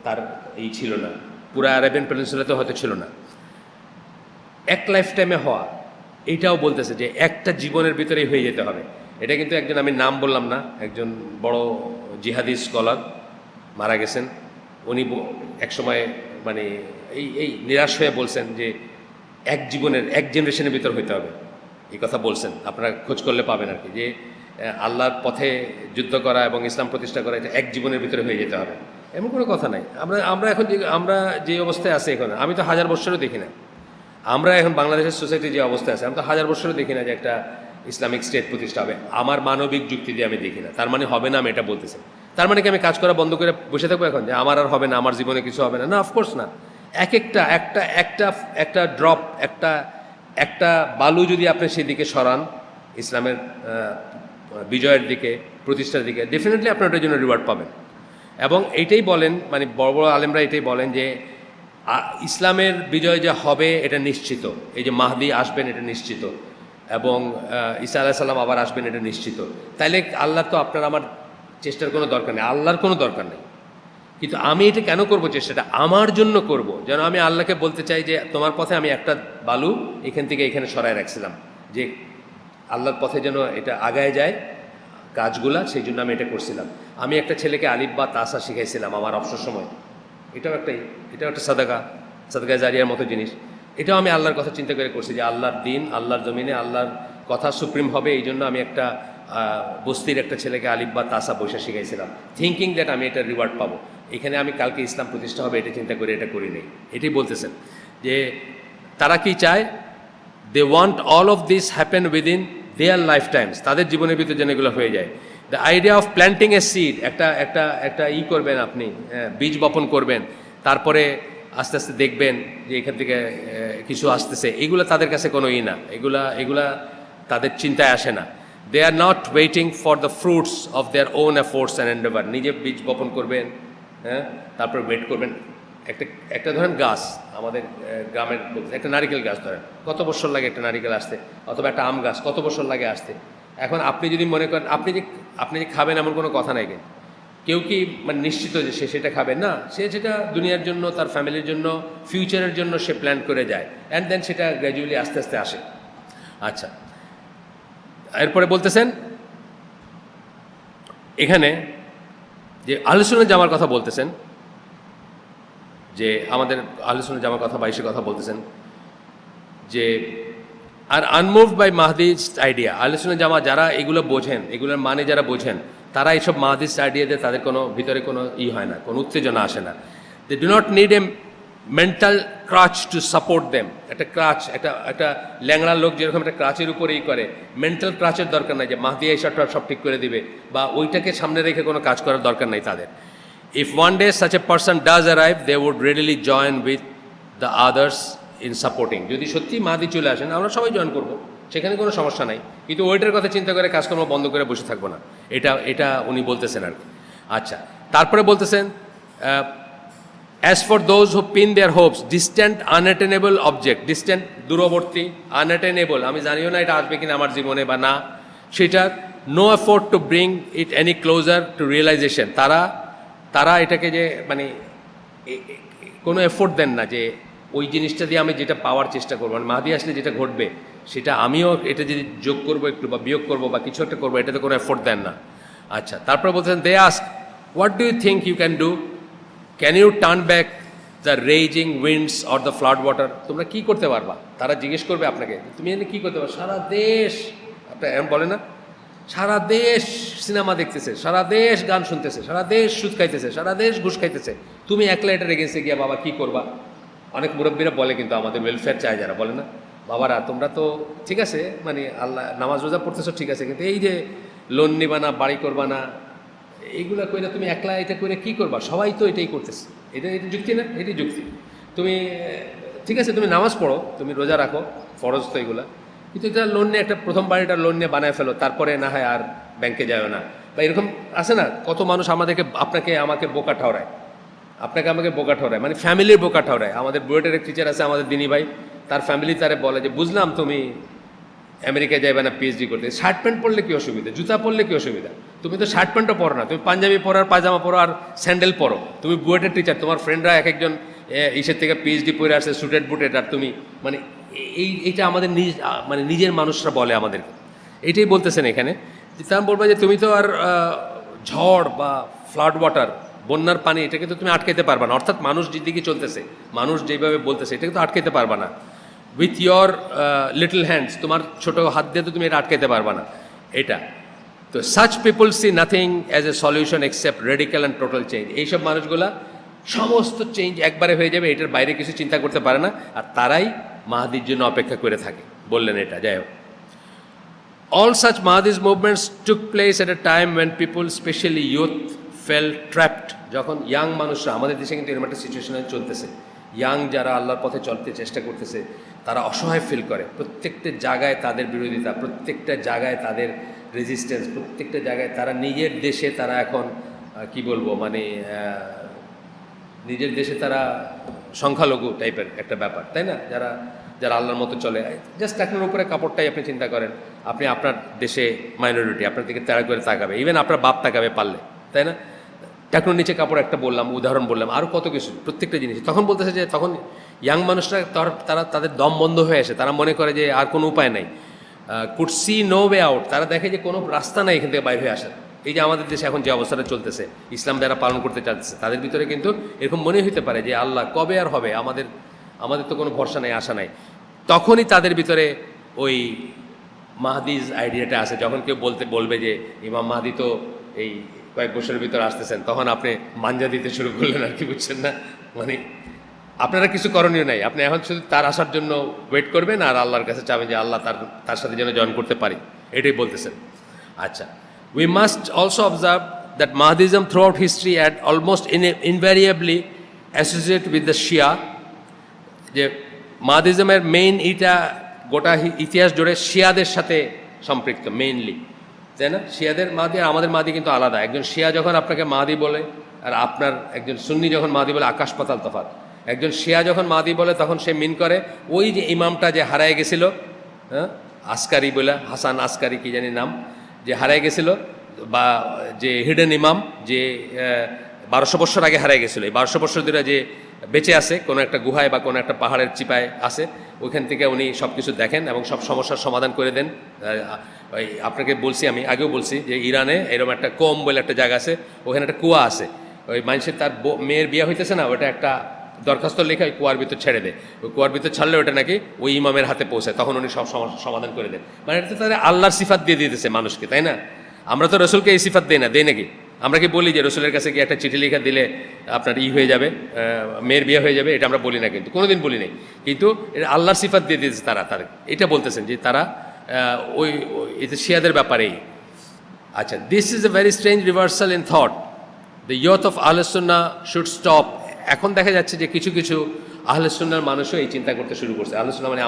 [SPEAKER 1] তার এই ছিল না, পুরা অ্যারাবিয়ান পেনিনসুলাতে হয়তো ছিল না। এক লাইফ টাইমে হওয়া, এইটাও বলতেছে যে একটা জীবনের ভিতরেই হয়ে যেতে হবে। এটা কিন্তু একজন, আমি নাম বললাম না, একজন বড় জিহাদি স্কলার মারা গেছেন, উনি এক সময় মানে এই নিরাশ হয়ে বলছেন যে এক জীবনের, এক জেনারেশনের ভিতর হইতে হবে, এই কথা বলছেন। আপনারা খোঁজ করলে পাবেন আর কি, যে আল্লাহর পথে যুদ্ধ করা এবং ইসলাম প্রতিষ্ঠা করা এটা এক জীবনের ভিতরে হয়ে যেতে হবে, এমন কোনো কথা নাই। আমরা এখন আমরা যে অবস্থায় আছি এখন, আমি তো 1000 বছরও দেখি না। আমরা এখন বাংলাদেশের সোসাইটি যে অবস্থায় আছে, আমি তো 1000 বছরও দেখি না যে একটা ইসলামিক স্টেট প্রতিষ্ঠা হবে। আমার মানবিক যুক্তি দিয়ে আমি দেখি না। তার মানে হবে না আমি এটা বলতেছি? তার মানে কি আমি কাজ করা বন্ধ করে বসে থাকবো এখন, যে আমার আর হবে না, আমার জীবনে কিছু হবে না? না, অফকোর্স না। এক একটা ড্রপ, একটা বালু যদি আপনি সেদিকে সরান, ইসলামের বিজয়ের দিকে, প্রতিষ্ঠার দিকে, ডেফিনেটলি আপনি ওটার জন্য রিওয়ার্ড পাবেন। এবং এইটাই বলেন, মানে বড় বড় আলেমরা এটাই বলেন যে ইসলামের বিজয় যে হবে এটা নিশ্চিত, এই যে মাহদি আসবেন এটা নিশ্চিত, এবং ঈসা আলাইহিস সালাম আবার আসবেন এটা নিশ্চিত। তাইলে আল্লাহ তো আপনার আমার চেষ্টার কোনো দরকার নেই, আল্লাহর কোনো দরকার নেই। কিন্তু আমি এটা কেন করব? চেষ্টাটা আমার জন্য করব, যেন আমি আল্লাহকে বলতে চাই যে তোমার পথে আমি একটা বালু এখান থেকে এখানে সরায় রাখছিলাম, যে আল্লাহর পথে যেন এটা আগায় যায় কাজগুলা, সেই জন্য আমি এটা করছিলাম। আমি একটা ছেলেকে আলিফ বা তাসা শিখাইছিলাম আমার অবসর সময়, এটাও একটা সাদকা জারিয়ার মতো জিনিস। এটাও আমি আল্লাহর কথা চিন্তা করে করছি, যে আল্লাহর দিন, আল্লাহর জমিনে আল্লাহর কথা সুপ্রিম হবে, এই জন্য আমি একটা বস্তির একটা ছেলেকে আলিফ বা তাসা বৈশা শিখাইছিলাম, থিঙ্কিং দ্যাট আমি এটার রিওয়ার্ড পাবো, এখানে আমি কালকে ইসলাম প্রতিষ্ঠা হবে এটা চিন্তা করে এটা করি নেই। এটাই বলতেছেন যে তারা কি চায়, they want all of this happen within their life times, তাদের জীবনের ভিতরে যেন এগুলো হয়ে যায়। The idea of planting a seed, একটা করবেন আপনি, বীজ বপন করবেন, তারপরে আস্তে আস্তে দেখবেন যে এখান থেকে কিছু আসতেছে, এগুলো তাদের কাছে কোনো না, এগুলা তাদের চিন্তায় আসে না। They are not waiting for the fruits of their own efforts and endeavour, নিজে বীজ বপন করবেন, হ্যাঁ, তারপর ওয়েট করবেন। একটা ধরেন গাছ, আমাদের গ্রামের একটা নারিকেল গাছ ধরেন, কত বছর লাগে একটা নারিকেল আসতে, অথবা একটা আম গাছ কত বছর লাগে আসতে। এখন আপনি যদি মনে করেন আপনি যে খাবেন এমন কোনো কথা নাই, কেউ কি মানে নিশ্চিত যে সে সেটা খাবেন না, সে সেটা দুনিয়ার জন্য, তার ফ্যামিলির জন্য, ফিউচারের জন্য সে প্ল্যান করে যায়, অ্যান্ড দেন সেটা গ্র্যাজুয়ালি আস্তে আস্তে আসে। আচ্ছা, এরপরে বলতেছেন এখানে যে আহলুস-সুন্নাহ জামার কথা বলতেছেন, যে আমাদের আহলুস-সুন্নাহ জামার কথা 22 কথা বলতেছেন যে আর আনমুভড বাই মাহদিস আইডিয়া। আহলুস-সুন্নাহ জামা যারা এগুলো বোঝেন, এগুলোর মানে যারা বোঝেন, তারা এইসব মাহদিস আইডিয়াতে তাদের কোনো ভিতরে কোনো হয় না, কোনো উত্তেজনা আসে না। They do not need a mental crutch to support them. একটা ক্রাচ, একটা ল্যাংড়া লোক যেরকম একটা ক্রাচের উপরেই করে, মেন্টাল ক্রাচের দরকার নাই যে মাহদি এইসবটা সব ঠিক করে দিবে, বা ওইটাকে সামনে রেখে কোনো কাজ করার দরকার নাই তাদের। If one day such a person does arrive, they would readily join with the others in supporting. যদি সত্যি মাহদি চলে আসেন, আমরা সবাই জয়েন করব, সেখানে কোনো সমস্যা নাই, কিন্তু ওইটার কথা চিন্তা করে কাজকর্ম বন্ধ করে বসে থাকবো না, এটা উনি বলতেছেন আর কি। আচ্ছা, তারপরে বলতেছেন as for those who pin their hopes, distant unattainable object, distant দূরবর্তী, unattainable আমি জানিও না এটা আসবে কিনা আমার জীবনে বা না, সেটা no effort to bring it any closer to realization। তারা এটাকে যে মানে কোনো এফোর্ট দেন না যে ওই জিনিসটা দিয়ে আমি যেটা পাওয়ার চেষ্টা করবো, মানে মাহদি আসলে যেটা ঘটবে সেটা আমিও এটা যদি যোগ করবো একটু বা বিয়োগ করবো বা কিছু একটা করবো, এটাতে কোনো এফোর্ট দেন না। আচ্ছা, তারপরে বলতেছেন they ask what do you think you can do, can you turn back the raging winds or the flood water. তোমরা কী করতে পারবা, তারা জিজ্ঞেস করবে আপনাকে, তুমি এনে কী করতে পারো। সারা দেশ, আপনার এমন বলে না, সারা দেশ সিনেমা দেখতেছে, সারা দেশ গান শুনতেছে, সারা দেশ সুদ খাইতেছে, সারা দেশ ঘুষ খাইতেছে, তুমি একলা এটার এগেন্সে গিয়া বাবা কী করবা। অনেক মুরব্বীরা বলে, কিন্তু আমাদের ওয়েলফেয়ার চায় যারা, বলে না বাবারা তোমরা তো ঠিক আছে, মানে আল্লাহ নামাজ রোজা পড়তেছো ঠিক আছে, কিন্তু এই যে লোন নিবা না, বাড়ি করবা না, এইগুলো কইলে তুমি একলা এটা করে কী করবা, সবাই তো এটাই করতেছে। এটা যুক্তি না, এটাই যুক্তি। তুমি ঠিক আছে, তুমি নামাজ পড়ো, তুমি রোজা রাখো, ফরজ তো এগুলা, কিন্তু এটা লোন নিয়ে একটা প্রথম বাড়িটা লোন নিয়ে বানায় ফেলো, তারপরে না হয় আর ব্যাংকে যাও না, বা এরকম আছে না কত মানুষ আমাদেরকে, আমাকে বোকা ঠাওরায়, আমাকে বোকা ঠাওরায়, মানে ফ্যামিলির বোকা ঠাওরায়। আমাদের বুয়েটের এক টিচার আছে, আমাদের দিনী ভাই, তার ফ্যামিলি তারে বলে যে বুঝলাম তুমি আমেরিকায় যাইবে না পিএইচডি করতে, শার্ট প্যান্ট পরলে কী অসুবিধা, জুতা পরলে কী অসুবিধা, তুমি তো শার্ট প্যান্টও পরো না, তুমি পাঞ্জাবি পরো আর পায়জামা পরো আর স্যান্ডেল পরো, তুমি বুয়েটের টিচার, তোমার ফ্রেন্ডরা এক একজন ইসের থেকে পিএইচডি পরে আসছে সুটেড বুটেড, আর তুমি মানে এইটা আমাদের মানে নিজের মানুষরা বলে আমাদেরকে, এইটাই বলতেছেন এখানে। তারা বলবে যে তুমি তো আর ঝড় বা ফ্লাড ওয়াটার, বন্যার পানি, এটাকে তো তুমি আটকাইতে পারবা না, অর্থাৎ মানুষ যেদিকে চলতেছে, মানুষ যেভাবে বলতেছে, এটাকে তো আটকাইতে পারবা না। উইথ ইয়োর লিটল হ্যান্ডস, তোমার ছোটো হাত দিয়ে তো তুমি এটা আটকাইতে পারবা না এটা। তো such people see nothing as a solution except radical and total change. এইসব মানুষগুলা সমস্ত চেঞ্জ একবারে হয়ে যাবে, এটার বাইরে কিছু চিন্তা করতে পারে না, আর তারাই মাহাদির জন্য অপেক্ষা করে থাকে, বললেন এটা। যাই হোক, all such Mahdis movements took place at a time when people, especially youth, felt trapped। যখন ইয়াং মানুষরা, আমাদের দেশে কিন্তু এরকম একটা সিচুয়েশনে চলতেছে, ইয়াং যারা আল্লাহর পথে চলতে চেষ্টা করতেছে, তারা অসহায় ফিল করে, প্রত্যেকটা জায়গায় তাদের বিরোধিতা, প্রত্যেকটা জায়গায় তাদের রেজিস্ট্যান্স, প্রত্যেকটা জায়গায় তারা নিজের দেশে, তারা এখন কি বলবো, মানে নিজের দেশে তারা সংখ্যালঘু টাইপের একটা ব্যাপার, তাই না? যারা আল্লাহর মতো চলে, জাস্ট টাকনোর উপরে কাপড়টাই আপনি চিন্তা করেন, আপনি আপনার দেশে মাইনরিটি, আপনার দিকে তেড়া করে তাকাবে, ইভেন আপনার বাপ তাকাবে পারলে, তাই না? টাকনোর নিচে কাপড় একটা বললাম, উদাহরণ বললাম, আরও কত কিছু, প্রত্যেকটা জিনিস। তখন বলতেছে যে তখন ইয়াং মানুষরা তারা তাদের দম বন্ধ হয়ে আসে, তারা মনে করে যে আর কোনো উপায় নাই, could see no way out, তারা দেখে যে কোনো রাস্তা নাই এখান থেকে বাইরে হয়ে আসার। এই যে আমাদের দেশে এখন যে অবস্থাটা চলতেছে, ইসলাম যারা পালন করতে চাচ্ছে, তাদের ভিতরে কিন্তু এরকম মনে হতে পারে যে আল্লাহ কবে আর হবে, আমাদের তো কোনো ভরসা নাই, আশা নাই। তখনই তাদের ভিতরে ওই মাহদিজ আইডিয়াটা আসে, যখন কেউ বলবে যে ইমাম মাহদি তো এই কয়েক বছরের ভিতরে আসতেছেন, তখন আপনি মাঞ্জা দিতে শুরু করলেন আর কি, বুঝছেন না? মানে আপনারা কিছু করণীয় নাই, আপনি এখন শুধু তার আসার জন্য ওয়েট করবেন আর আল্লাহর কাছে চাবেন যে আল্লাহ তার সাথে যেন জয়েন করতে পারি, এটাই বলতেছেন। আচ্ছা, we must also observe that Mahdism throughout history had almost invariably associated with the Shia। যে মাহদিজমের মেইন এটা গোটা ইতিহাস জুড়ে শিয়াদের সাথে সম্পৃক্ত মেইনলি, তাই না? শিয়াদের মাহদি আর আমাদের মাহদি কিন্তু আলাদা। একজন শিয়া যখন আপনাকে মাহদি বলে, আর আপনার একজন সুন্নি যখন মাহদি বলে, আকাশ পাতাল তফাৎ। একজন শিয়া যখন মাহদি বলে, তখন সে মিন করে ওই যে ইমামটা যে হারায় গেছিল, হ্যাঁ, আসকারি বলে, হাসান আসকারি কি জানি নাম, যে হারায় গেছিল, বা যে হিডেন ইমাম, যে 1200 বছর আগে হারায় গেছিলো। এই 1200 বছর ধরে যে
[SPEAKER 2] বেঁচে আছে কোনো একটা গুহায় বা কোনো একটা পাহাড়ের চিপায় আছে, ওইখান থেকে উনি সব কিছু দেখেন এবং সব সমস্যার সমাধান করে দেন। ওই আপনাকে বলছি, আমি আগেও বলছি যে ইরানে এরকম একটা কোম বলে একটা জায়গা আছে, ওখানে একটা কুয়া আছে, ওই মানুষের তার মেয়ের বিয়ে হইতেছে না, ওটা একটা দরখাস্ত লেখা ওই কুয়ার ভিতর ছেড়ে দেয়, ওই কুয়ার ভিতর ছাড়লে ওটা নাকি ওই ইমামের হাতে পৌঁছায়, তখন উনি সব সমস্যার সমাধান করে দেন। মানে এটা তো তাদের আল্লাহর সিফাত দিয়ে দিতেছে মানুষকে, তাই না? আমরা তো রসুলকে এই সিফাত দেই না, দেই নাকি? আমরা কি বলি যে রসুলের কাছে গিয়ে একটা চিঠি লেখা দিলে আপনার হয়ে যাবে, মেয়ের বিয়ে হয়ে যাবে? এটা আমরা বলি না, কিন্তু কোনোদিন বলি নাই। কিন্তু এটা আল্লাহর সিফাত দিয়ে দিয়েছে তারা, এটা বলতেছেন যে তারা ওই এটা শিয়াদের ব্যাপারেই। আচ্ছা, this is a very strange reversal in thought. The youth of আহলে সুন্নাহ শুড স্টপ। এখন দেখা যাচ্ছে যে কিছু কিছু আহলে সুন্নাহর মানুষও এই চিন্তা করতে শুরু করছে। আহলে সুন্নাহ মানে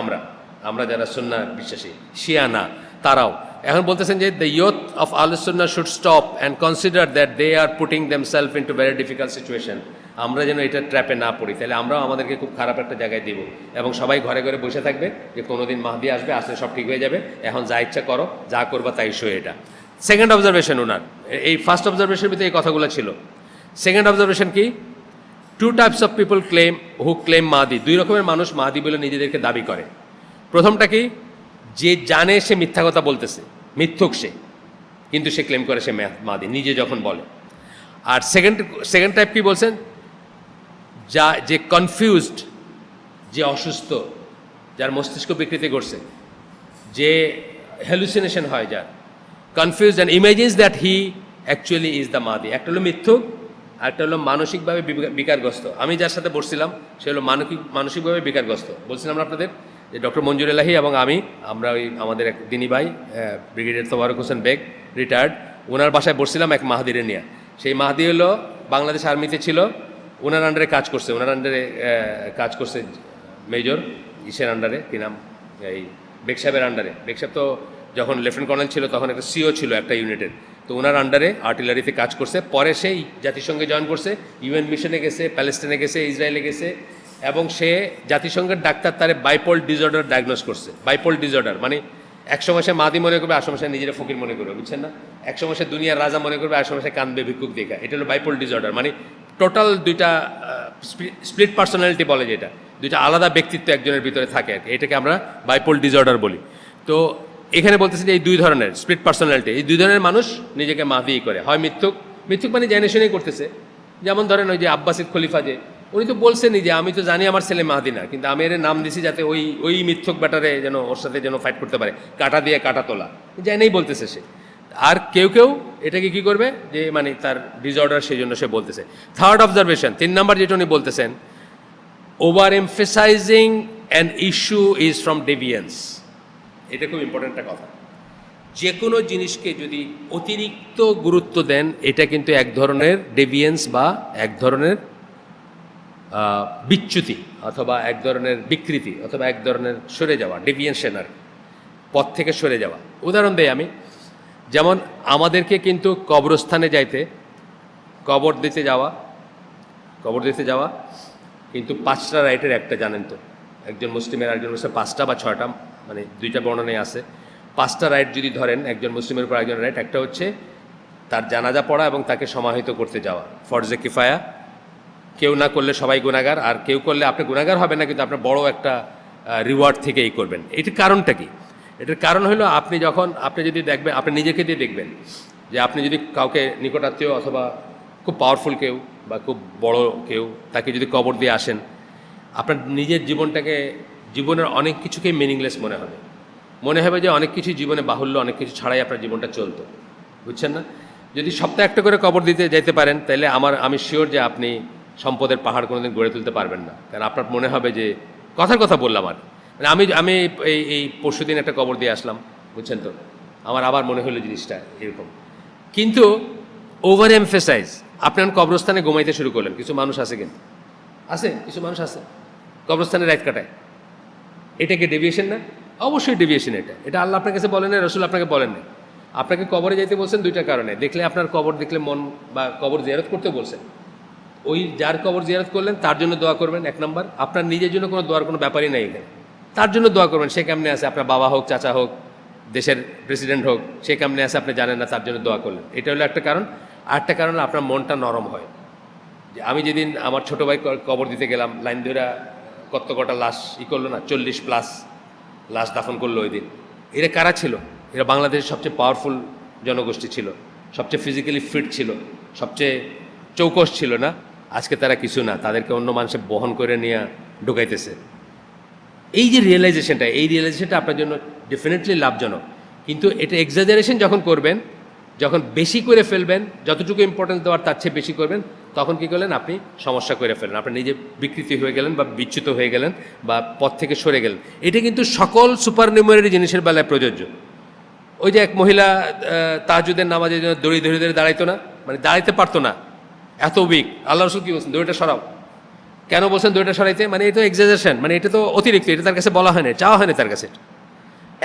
[SPEAKER 2] আমরা যারা সুন্নাহ বিশ্বাসী, শিয়া না, তারাও এখন বলতেছেন যে দ্য ইয়থ অফ আহলে সুন্নাহ should stop and consider that they are putting themselves into very difficult situation. আমরা যেন এটা ট্র্যাপে না পড়ি, তাহলে আমরাও আমাদেরকে খুব খারাপ একটা জায়গায় দিব এবং সবাই ঘরে ঘরে বসে থাকবে যে কোনোদিন মাহদি আসবে, আসলে সব ঠিক হয়ে যাবে, এখন যা ইচ্ছা করো, যা করবা তাই শো। এটা সেকেন্ড অবজারভেশন ওনার। এই ফার্স্ট অবজারভেশনের ভিতরে এই কথাগুলো ছিল। সেকেন্ড অবজারভেশন কি? Two types of people claim Mahdi. দুই রকমের মানুষ মাহদি বলে নিজেদেরকে দাবি করে। প্রথমটা কি? যে জানে সে মিথ্যা কথা বলতেছে, মিথ্যুক সে, কিন্তু সে ক্লেম করে সে মাহদি নিজে যখন বলে। আর সেকেন্ড টাইপ কি বলছেন? যে কনফিউজড, যে অসুস্থ, যার মস্তিষ্ক বিকৃতি করছে, যে হ্যালুসিনেশন হয়, যার confused and imagines that he actually is the Mahdi. একটা হলো মিথ্যুক, আর একটা হলো মানসিকভাবে বিকারগ্রস্ত। আমি যার সাথে বসছিলাম সে হলো মানসিকভাবে বিকারগ্রস্ত। বলছিলাম না আপনাদের যে ডক্টর মঞ্জুর এলাহি এবং আমরা ওই আমাদের এক দিনী ভাই ব্রিগেডিয়ার তোবারক হোসেন বেগ, রিটায়ার্ড, ওনার বাসায় বসছিলাম এক মাহাদিরে নিয়ে। সেই মাহাদি হলো বাংলাদেশ আর্মিতে ছিল, ওনার আন্ডারে কাজ করছে, মেজর ইসের আন্ডারে, কি নাম, এই বেগ সাহেবের আন্ডারে। বেগ সাহেব তো যখন লেফটেন্যান্ট কর্নেল ছিল তখন একটা সিও ছিল একটা ইউনিটের, তো ওনার আন্ডারে আর্টিলারিতে কাজ করছে। পরে সেই জাতিসংঘে জয়েন করছে, ইউএন মিশনে গেছে, প্যালেস্টাইনে গেছে, ইসরায়েলে গেছে, এবং সে জাতিসংঘের ডাক্তার তারে বাইপোল ডিসঅর্ডার ডায়াগনোস করছে। বাইপোল ডিসঅর্ডার মানে একসময় সে মাদি মনে করবে, আর সময় সে নিজেরা ফকির মনে করবে, বুঝছেন না? একসময় সে দুনিয়ার রাজা মনে করবে, আর সময় সে কান্দবে ভিক্ষুক দেখা। এটা হলো বাইপোল ডিসঅর্ডার, মানে টোটাল দুইটা স্প্লিট পার্সোনালিটি বলে, যেটা দুইটা আলাদা ব্যক্তিত্ব একজনের ভিতরে থাকে আর কি, এটাকে আমরা বাইপোল ডিসঅর্ডার বলি। তো এখানে বলতেছে যে এই দুই ধরনের স্প্লিট পার্সোনালিটি, এই দুই ধরনের মানুষ নিজেকে মাহদি করে। হয় মিথ্যুক মানে জেনে শুনেই করতেছে, যেমন ধরেন ওই যে আব্বাসিদ খলিফা, যে উনি তো বলছেনই যে আমি তো জানি আমার ছেলে মাহদি না, কিন্তু আমি এর নাম দিছি যাতে ওই মিথ্যুক ব্যাটারে যেন ওর সাথে যেন ফাইট করতে পারে, কাটা দিয়ে কাটা তোলা, জেনেই বলতেছে সে। আর কেউ এটাকে কি করবে যে মানে তার ডিসঅর্ডার, সেই জন্য সে বলতেছে। থার্ড অবজারভেশন, 3 নম্বর যেটা উনি বলতেছেন, over emphasising an issue is from deviance. এটা খুব ইম্পর্টেন্ট একটা কথা। যে কোনো জিনিসকে যদি অতিরিক্ত গুরুত্ব দেন, এটা কিন্তু এক ধরনের ডেভিয়েন্স বা এক ধরনের বিচ্যুতি অথবা এক ধরনের বিকৃতি অথবা এক ধরনের সরে যাওয়া, ডেভিয়েশন আর পথ থেকে সরে যাওয়া। উদাহরণ দেই আমি, যেমন আমাদেরকে কিন্তু কবরস্থানে যাইতে, কবর দিতে যাওয়া কিন্তু 5টা রাইটের একটা, জানেন তো? একজন মুসলিমের একজন মুসলিম 5টা বা 6টা, মানে 2টা বর্ণনায় আছে। 5টা রাইট যদি ধরেন একজন মুসলিমের উপর একজন রাইট, একটা হচ্ছে তার জানাজা পড়া এবং তাকে সমাহিত করতে যাওয়া, ফরজে কিফায়া। কেউ না করলে সবাই গুনাহগার, আর কেউ করলে আপনি গুনাহগার হবেন না, কিন্তু আপনার বড় একটা রিওয়ার্ড থেকে এই করবেন। এটির কারণটা কি? এটার কারণ হলো আপনি যদি দেখবেন, আপনি নিজেকে দিয়ে দেখবেন যে আপনি যদি কাউকে নিকটাত্মীয় অথবা খুব পাওয়ারফুল কেউ বা খুব বড় কেউ, তাকে যদি কবর দিয়ে আসেন, আপনার নিজের জীবনের অনেক কিছুকেই মিনিংলেস মনে হবে যে অনেক কিছু জীবনে বাহুল্য, অনেক কিছু ছাড়াই আপনার জীবনটা চলতো, বুঝছেন না? যদি সপ্তাহে একটা করে কবর দিতে যেতে পারেন, তাহলে আমি শিওর যে আপনি সম্পদের পাহাড় কোনোদিন গড়ে তুলতে পারবেন না। কারণ আপনার মনে হবে যে কথার কথা বললাম, আর মানে আমি এই পরশুদিন একটা কবর দিয়ে আসলাম, বুঝছেন তো, আমার আবার মনে হলো জিনিসটা এরকম। কিন্তু ওভার এমফেসাইজ, আপনি কবরস্থানে ঘুমাইতে শুরু করলেন, কিছু মানুষ আছে, কিন্তু কিছু মানুষ আছে কবরস্থানে রাত কাটায়। এটা কি ডেভিয়েশন না? অবশ্যই ডেভিয়েশন। এটা আল্লাহ আপনার কাছে বলেন না, রসুল আপনাকে বলেন না। আপনাকে কবরে যাইতে বলছেন 2টা কারণে। দেখলে আপনার কবর দেখলে মন, বা কবর জিয়ারত করতে বলছেন, ওই যার কবর জিয়ারত করলেন তার জন্য দোয়া করবেন 1 নম্বর। আপনার নিজের জন্য কোনো দোয়ার কোনো ব্যাপারই নেই এখানে, তার জন্য দোয়া করবেন। সে কেমনে আছে, আপনার বাবা হোক, চাচা হোক, দেশের প্রেসিডেন্ট হোক, সে কেমনে আছে আপনি জানেন না, তার জন্য দোয়া করলেন। এটা হলো একটা কারণ। আরেকটা কারণ, আপনার মনটা নরম হয়। যে আমি যেদিন আমার ছোটো ভাই কবর দিতে গেলাম, লাইন ধরে কটা লাশ করলো না, 40+ লাশ দাফন করলো ওই দিন। এরা কারা ছিল? এরা বাংলাদেশের সবচেয়ে পাওয়ারফুল জনগোষ্ঠী ছিল, সবচেয়ে ফিজিক্যালি ফিট ছিল, সবচেয়ে চৌকস ছিল না? আজকে তারা কিছু না, তাদেরকে অন্য মানুষে বহন করে নিয়ে ঢুকাইতেছে। এই যে রিয়েলাইজেশনটা আপনার জন্য ডেফিনেটলি লাভজনক, কিন্তু এটা এক্সাজারেশন যখন করবেন, যখন বেশি করে ফেলবেন, যতটুকু ইম্পর্টেন্স দেওয়ার তার চেয়ে বেশি করবেন, তখন কী করলেন? আপনি সমস্যা করে ফেলেন, আপনি নিজে বিকৃতি হয়ে গেলেন বা বিচ্যুত হয়ে গেলেন বা পথ থেকে সরে গেলেন। এটা কিন্তু সকল সুপার নিউমারি জিনিসের বেলায় প্রযোজ্য। ওই যে এক মহিলা তাহাজ্জুদের নামাজের জন্য দড়ি ধরে ধরে দাঁড়াইতো না, মানে দাঁড়াইতে পারতো না, এত উইক। আল্লাহ রসুল কী বলছেন? দড়িটা সরাও। কেন বলছেন দড়িটা সরাইতে? মানে এটা তো এক্সাজারেশন, মানে এটা তো অতিরিক্ত, এটা তার কাছে বলা হয় না, চাওয়া হয় না তার কাছে।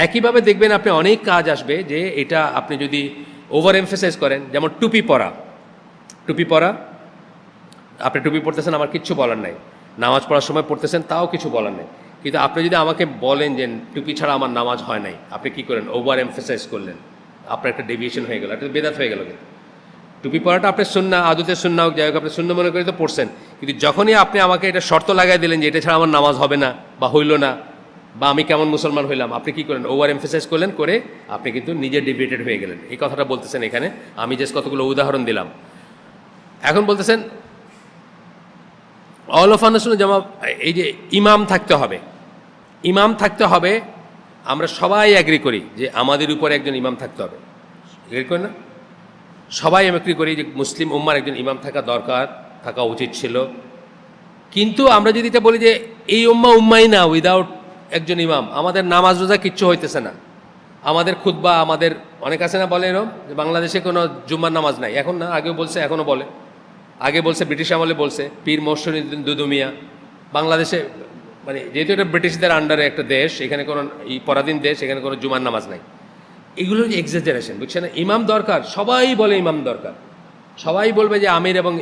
[SPEAKER 2] একইভাবে দেখবেন আপনি অনেক কাজ আসবে যে এটা আপনি যদি ওভার এমফেসাইজ করেন। যেমন টুপি পরা, আপনি টুপি পড়তেছেন, আমার কিচ্ছু বলার নাই। নামাজ পড়ার সময় পড়তেছেন, তাও কিছু বলার নেই। কিন্তু আপনি যদি আমাকে বলেন যে টুপি ছাড়া আমার নামাজ হয় নাই, আপনি কী করেন? ওভার এমফেসাইজ করলেন, আপনার একটা ডেভিয়েশন হয়ে গেল, একটা বেদাত হয়ে গেল। কিন্তু টুপি পরাটা আপনার সুন্নাহ, আদতের সুন্নাহ হোক, যাই হোক, আপনি সুন্নাহ মনে করে তো পড়ছেন। কিন্তু যখনই আপনি আমাকে এটা শর্ত লাগাই দিলেন যে এটা ছাড়া আমার নামাজ হবে না বা হইল না, বা আমি কেমন মুসলমান হইলাম, আপনি কী করেন? ওভার এমফেসাইজ করলেন, করে আপনি কিন্তু নিজে ডিভিয়েটেড হয়ে গেলেন। এই কথাটা বলতেছেন এখানে। আমি জাস্ট কতগুলো উদাহরণ দিলাম। এখন বলতেছেন অল অফ আহলে সুন্নাহ জামাত, এই যে ইমাম থাকতে হবে, আমরা সবাই অ্যাগ্রি করি যে আমাদের উপরে একজন ইমাম থাকতে হবে। এগ্রি করি না? সবাই এগ্রি করি যে মুসলিম উম্মার একজন ইমাম থাকা উচিত ছিল। কিন্তু আমরা যদি এটা বলি যে এই উম্মাই না উইদাউট একজন ইমাম, আমাদের নামাজ রোজা কিচ্ছু হইতেছে না, আমাদের খুতবা, আমাদের অনেক আছে না বলে এরকম যে বাংলাদেশে কোনো জুম্মার নামাজ নাই। এখন না, আগেও বলছে, এখনও বলে। আগে বলছে, ব্রিটিশ আমলে বলছে, পীর মোর্শেদুদ্দিন দুদুমিয়া। বাংলাদেশে মানে যেহেতু এটা ব্রিটিশদের আন্ডারে একটা দেশ, এখানে কোনো পরাধীন দেশ, এখানে কোনো জুমার নামাজ নাই। এগুলো যে এক্সাজারেশন, বুঝছেন? ইমাম দরকার, সবাই বলে ইমাম দরকার, সবাই বলবে যে আমির এবং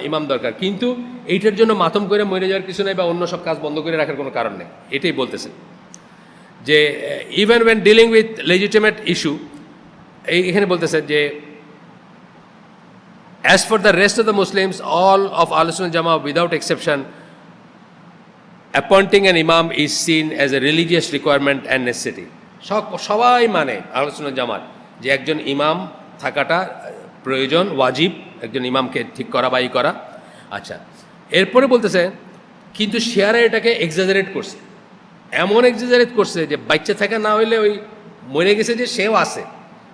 [SPEAKER 2] ইমাম দরকার, কিন্তু এইটার জন্য মাতম করে মরে যাওয়ার কিছু নেই বা অন্য সব কাজ বন্ধ করে রাখার কোনো কারণ নেই। এটাই বলতেছে যে even when dealing with legitimate issue, এখানে বলতেছে যে as for the rest of the Muslims, all of Ahl Sunnah Jama'ah without exception, appointing an imam is seen as a religious requirement and necessity. সবাই মানে আহলে সুন্নাহ জামাত যে একজন ইমাম থাকাটা প্রয়োজন, ওয়াজিব, একজন ইমামকে ঠিক করা বা করা। আচ্ছা, এরপরে বলতেছে কিন্তু শিয়ারা এটাকে এক্সাজারেট করছে, এমন এক্সাজারেট করছে যে বাচ্চা থাকা না হইলে ওই মরে গেছে যে সেও আছে,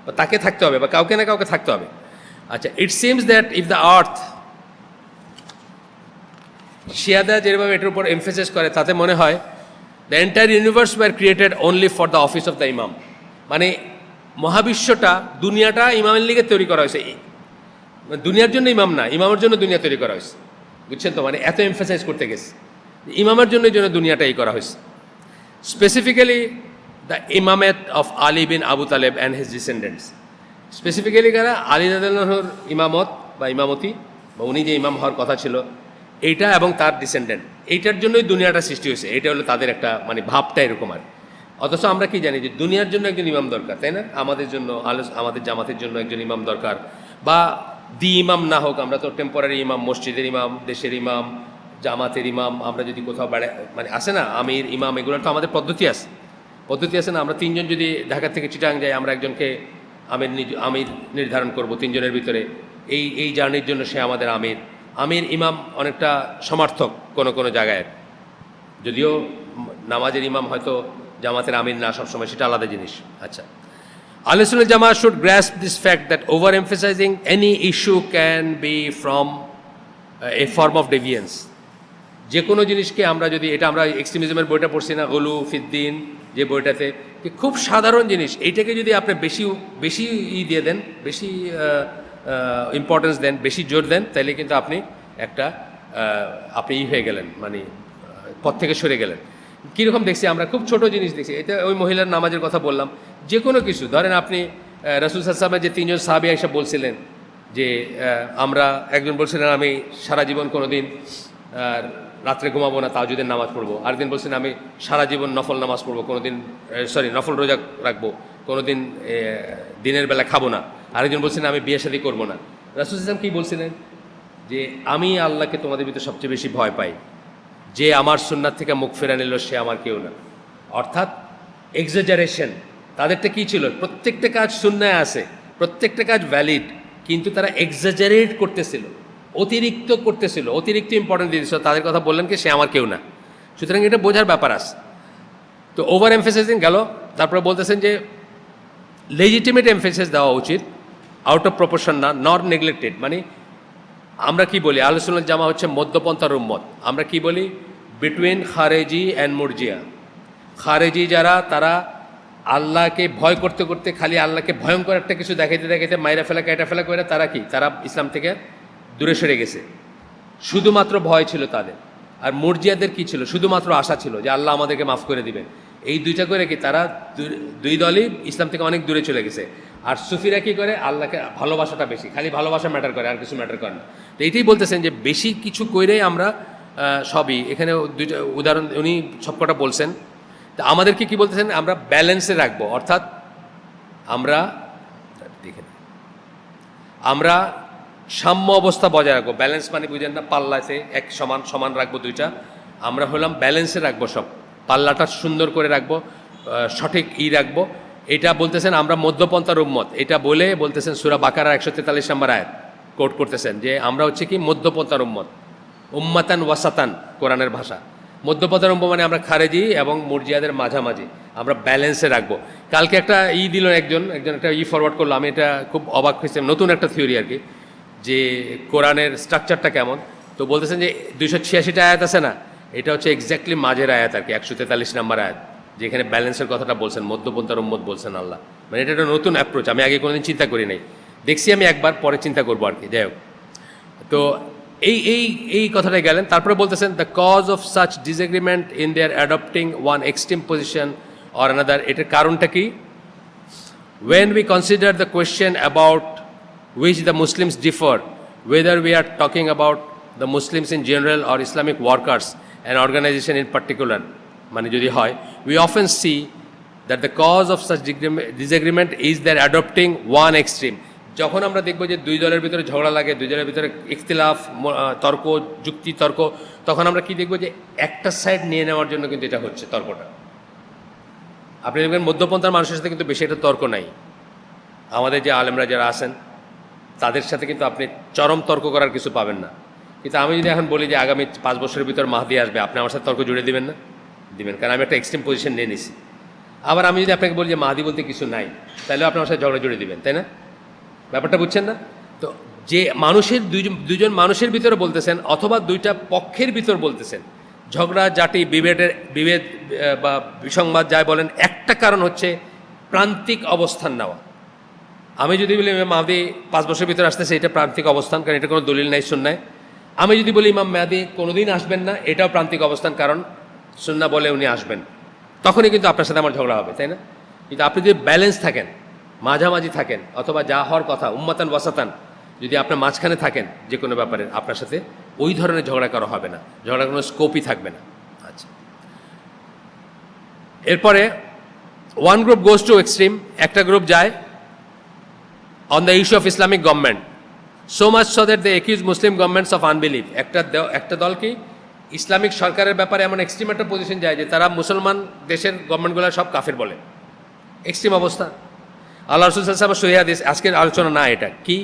[SPEAKER 2] বা তাকে থাকতে হবে, বা কাউকে না কাউকে থাকতে হবে। আচ্ছা, it seems that if the earth, শিয়াদা যেভাবে এটার উপর এমফেসাইজ করে, তাতে মনে হয় the entire universe were created only for the office of the imam. মানে মহাবিশ্বটা, দুনিয়াটা ইমামের লিগে তৈরি করা হয়েছে, দুনিয়ার জন্য ইমাম না, ইমামের জন্য দুনিয়া তৈরি করা হয়েছে। বুঝছেন তো? মানে এত এমফেসাইজ করতে গেছে, ইমামের জন্য দুনিয়াটা করা হয়েছে। Specifically the imamate of Ali bin Abu Talib and his descendants. Specifically কারা? আলী রাদিয়াল্লাহুর ইমামত বা ইমামতি, বা উনি যে ইমাম হওয়ার কথা ছিল এইটা, এবং তার ডিসেন্ডেন্ট, এইটার জন্যই দুনিয়াটা সৃষ্টি হয়েছে। এটা হলো তাদের একটা মানে ভাবটা এরকম। আর অথচ আমরা কি জানি যে দুনিয়ার জন্য একজন ইমাম দরকার, তাই না? আমাদের জন্য, আমাদের জামাতের জন্য একজন ইমাম দরকার, বা ইমাম না হোক, আমরা তো টেম্পোরারি ইমাম, মসজিদের ইমাম, দেশের ইমাম, জামাতের ইমাম, আমরা যদি কোথাও মানে আসে না আমির, ইমাম, এগুলোর তো আমাদের পদ্ধতি আছে না? আমরা তিনজন যদি ঢাকা থেকে চিটাং যাই, আমরা একজনকে আমির নির্ধারণ করব তিনজনের ভিতরে, এই জার্নির জন্য সে আমাদের আমির। ইমাম অনেকটা সমার্থক কোনো জায়গায়, যদিও নামাজের ইমাম হয়তো জামাতের আমির না সবসময়, সেটা আলাদা জিনিস। আচ্ছা, আহলে সুন্নাহ জামাত should grasp this fact that over emphasising any issue can be from a form of deviance. যে কোনো জিনিসকে আমরা যদি, এটা আমরা এক্সট্রিমিজমের বইটা পড়ছি না, গুলু ফিদ্দিন, যে বইটাতে, খুব সাধারণ জিনিস, এইটাকে যদি আপনি বেশি দিয়ে দেন, বেশি ইম্পর্টেন্স দেন, বেশি জোর দেন, তাহলে কিন্তু আপনি হয়ে গেলেন, মানে পথ থেকে সরে গেলেন। কীরকম দেখছি আমরা, খুব ছোট জিনিস দেখছি। এটা ওই মহিলার নামাজের কথা বললাম, যে কোনো কিছু ধরেন, আপনি রাসূল সাল্লাল্লাহু আলাইহি ওয়াসাল্লামের যে তিনজন সাহাবী এসে বলছিলেন যে একজন বলছিলেন আমি সারা জীবন কোনোদিন রাত্রে ঘুমাবো না, তাহাজ্জুদের নামাজ পড়বো। আরেকদিন বলছেন আমি সারা জীবন নফল নামাজ পড়বো, নফল রোজা রাখবো, কোনোদিন দিনের বেলা খাবো না। আরেকজন বলছেন আমি বিয়ে শাদী করবো না। রাসূল সাল্লাল্লাহু আলাইহি ওয়াসাল্লাম কী বলছিলেন? যে আমি আল্লাহকে তোমাদের ভিতরে সবচেয়ে বেশি ভয় পাই, যে আমার সুন্নাত থেকে মুখ ফেরা নিল সে আমার কেউ না। অর্থাৎ এক্সাজারেশন। তাদেরটা কী ছিল? প্রত্যেকটা কাজ সুন্নায় আছে, প্রত্যেকটা কাজ ভ্যালিড, কিন্তু তারা এক্সাজারেট করতেছিল, অতিরিক্ত করতেছিল, অতিরিক্ত ইম্পর্টেন্ট দিয়েছিল। তাদের কথা বললেন কি সে আমার কেউ না। সুতরাং এটা বোঝার ব্যাপার আছে। তো ওভার এমফেসাইজিং গেল। তারপরে বলতেছেন যে লেজিটিমেট এমফেসাইজ দেওয়া উচিত, আউট অফ প্রপোর্শন না, নট নেগলেক্টেড। মানে আমরা কি বলি, আহলে সুন্নাত জামা হচ্ছে মধ্যপন্থার উম্মত। আমরা কি বলি? বিটুইন খারেজি অ্যান্ড মুরজিয়া। খারেজি যারা, তারা আল্লাহকে ভয় করতে করতে, খালি আল্লাহকে ভয়ঙ্কর একটা কিছু দেখাইতে দেখাইতে মাইরা ফেলা কেটা ফেলা করে তারা কি, তারা ইসলাম থেকে দূরে সরে গেছে। শুধুমাত্র ভয় ছিল তাদের। আর মুরজিয়াদের কি ছিল? শুধুমাত্র আশা ছিল যে আল্লাহ আমাদেরকে মাফ করে দিবেন। এই দুইটা করে কি তারা দুই দলই ইসলাম থেকে অনেক দূরে চলে গেছে। আর সুফিরা কি করে? আল্লাহকে ভালোবাসাটা বেশি, খালি ভালোবাসা ম্যাটার করে, আর কিছু ম্যাটার করে না। তো এইটাই বলতেছেন যে বেশি কিছু কইরেই আমরা সবই, এখানে দুইটা উদাহরণ উনি সবকটা বলছেন। তা আমাদেরকে কি বলতেছেন? আমরা ব্যালেন্সে রাখবো, অর্থাৎ আমরা দেখেন আমরা সাম্য অবস্থা বজায় রাখবো। ব্যালেন্স মানে বুঝেন না, পাল্লাতে এক সমান সমান রাখবো দুইটা। আমরা হলাম ব্যালেন্সে রাখবো, সব পাল্লাটা সুন্দর করে রাখবো, সঠিক রাখবো। এটা বলতেছেন আমরা মধ্যপন্থার উম্মত। এটা বলে বলতেছেন সূরা বাকারার 143 নম্বর আয়াত কোট করতেছেন যে আমরা হচ্ছে কি মধ্যপন্থার উম্মত, উম্মাতান ওয়াসাতান কোরআনের ভাষা। মধ্যপন্থার উম্মত মানে আমরা খারেজি এবং মুরজিয়াদের মাঝামাঝি, আমরা ব্যালেন্সে রাখবো। কালকে একটা দিল একজন একটা ফরওয়ার্ড করলো, আমি এটা খুব অবাক হয়েছি, নতুন একটা থিওরি আর কি, যে কোরআনের স্ট্রাকচারটা কেমন। তো বলতেছেন যে 286টা আয়াত আছে না, এটা হচ্ছে এক্স্যাক্টলি মাঝের আয়াত আর কি, 143 নম্বর আয়াত, যেখানে ব্যালেন্সের কথাটা বলছেন, মধ্যপন্থার উম্মত বলছেন আল্লাহ। মানে এটা একটা নতুন অ্যাপ্রোচ, আমি আগে কোনোদিন চিন্তা করি নাই, দেখছি আমি একবার, পরে চিন্তা করবো আর কি। যাই হোক, তো এই কথাটাই গেলেন। তারপরে বলতেছেন the cause of such disagreement in their adopting one extreme position or another. এটার কারণটা কি? When we consider the question about which the Muslims differ, whether we are talking about the Muslims in general or Islamic workers and organization in particular, মানে যদি হয়, we often see that the cause of such disagreement is their adopting one extreme. যখন আমরা দেখব যে দুই দলের ভিতরে ঝগড়া লাগে, দুই দলের ভিতরে ইখতিলাফ, তর্ক, যুক্তি তর্ক, তখন আমরা কি দেখব যে একটা সাইড নিয়ে নেওয়ার জন্য কিন্তু এটা হচ্ছে তর্কটা। আপনি দেখবেন মধ্যপন্থার মানুষের সাথে কিন্তু বেশি একটা তর্ক নাই। আমাদের যে আলেমরা যারা আছেন তাদের সাথে কিন্তু আপনি চরম তর্ক করার কিছু পাবেন না। কিন্তু আমি যদি এখন বলি যে আগামী 5 বছরের ভিতর মাহদি আসবে, আপনি আমার সাথে তর্ক জুড়ে দিবেন না? দিবেন, কারণ আমি একটা এক্সট্রিম পজিশন নিয়ে নিছি। আবার আমি যদি আপনাকে বলি যে মাহদি বলতে কিছু নাই, তাহলে আপনি আমার সাথে ঝগড়া জুড়ে দিবেন, তাই না? ব্যাপারটা বুঝছেন না? তো যে মানুষের দুজন মানুষের ভিতরে বলতেছেন, অথবা দুইটা পক্ষের ভিতর বলতেছেন, ঝগড়া জাতি বিভেদ বা বিসংবাদ যাই বলেন, একটা কারণ হচ্ছে প্রান্তিক অবস্থান নেওয়া। আমি যদি বলি মাহদি 5 বছরের ভিতরে আসতেছে, এটা প্রান্তিক অবস্থান, কারণ এটা কোনো দলিল নাই সুন্নায়। আমি যদি বলি ইমাম মেহাদি কোনোদিন আসবেন না, এটাও প্রান্তিক অবস্থান, কারণ সুন্নাহ বলে উনি আসবেন। তখনই কিন্তু আপনার সাথে আমার ঝগড়া হবে, তাই না? কিন্তু আপনি যদি ব্যালেন্স থাকেন, মাঝামাঝি থাকেন, অথবা যা হওয়ার কথা উম্মাতান ওয়াসাতান, যদি আপনার মাঝখানে থাকেন যে কোনো ব্যাপারে, আপনার সাথে ওই ধরনের ঝগড়া করা হবে না, ঝগড়ার কোনো স্কোপই থাকবে না। আচ্ছা, এরপরে one group goes to extreme, একটা গ্রুপ যায় on the issue of Islamic government, so much so that they accuse Muslim governments of unbelieve. একটা দল কি ইসলামিক সরকারের ব্যাপারে এমন এক্সট্রিম একটা পজিশন যায় যে তারা মুসলমান দেশের গভর্নমেন্টগুলো সব কাফের বলে। এক্সট্রিম অবস্থা। আল্লাহ রাসূল সাল্লাল্লাহু আলাইহি ওয়াসাল্লাম সহিহ হাদিস, আজকের আলোচনা না এটা, কি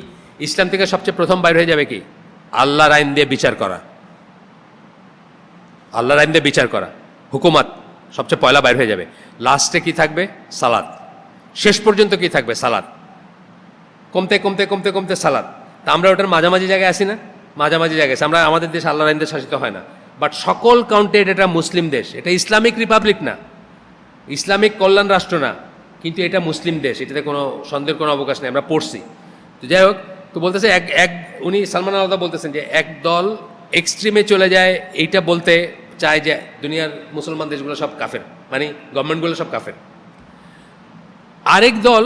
[SPEAKER 2] ইসলাম থেকে সবচেয়ে প্রথম বাইর হয়ে যাবে কি? আল্লাহর আইন দিয়ে বিচার করা, আল্লাহর আইন দিয়ে বিচার করা, হুকুমাত সবচেয়ে পয়লা বাইর হয়ে যাবে। লাস্টে কি থাকবে? সালাত। শেষ পর্যন্ত কি থাকবে? সালাত। কমতে কমতে কমতে কমতে সালাত। তা আমরা ওটার মাঝামাঝি জায়গায় আসি না? মাঝামাঝি জায়গায় আছি আমরা। আমাদের দেশ আল্লাহর আইন দিয়ে শাসিত হয় না, বাট সকল কাউন্টেড এটা মুসলিম দেশ, এটা ইসলামিক রিপাবলিক না, ইসলামিক কল্যাণ রাষ্ট্র না, কিন্তু এটা মুসলিম দেশ, এটাতে কোনো সন্দেহের কোনো অবকাশ নেই, আমরা পড়ছি। তো যাই হোক, তো বলতেছে উনি সালমান আলাদা বলতেছেন যে এক দল এক্সট্রিমে চলে যায়, এইটা বলতে চায় যে দুনিয়ার মুসলমান দেশগুলো সব কাফের, মানে গভর্নমেন্টগুলো সব কাফের। আরেক দল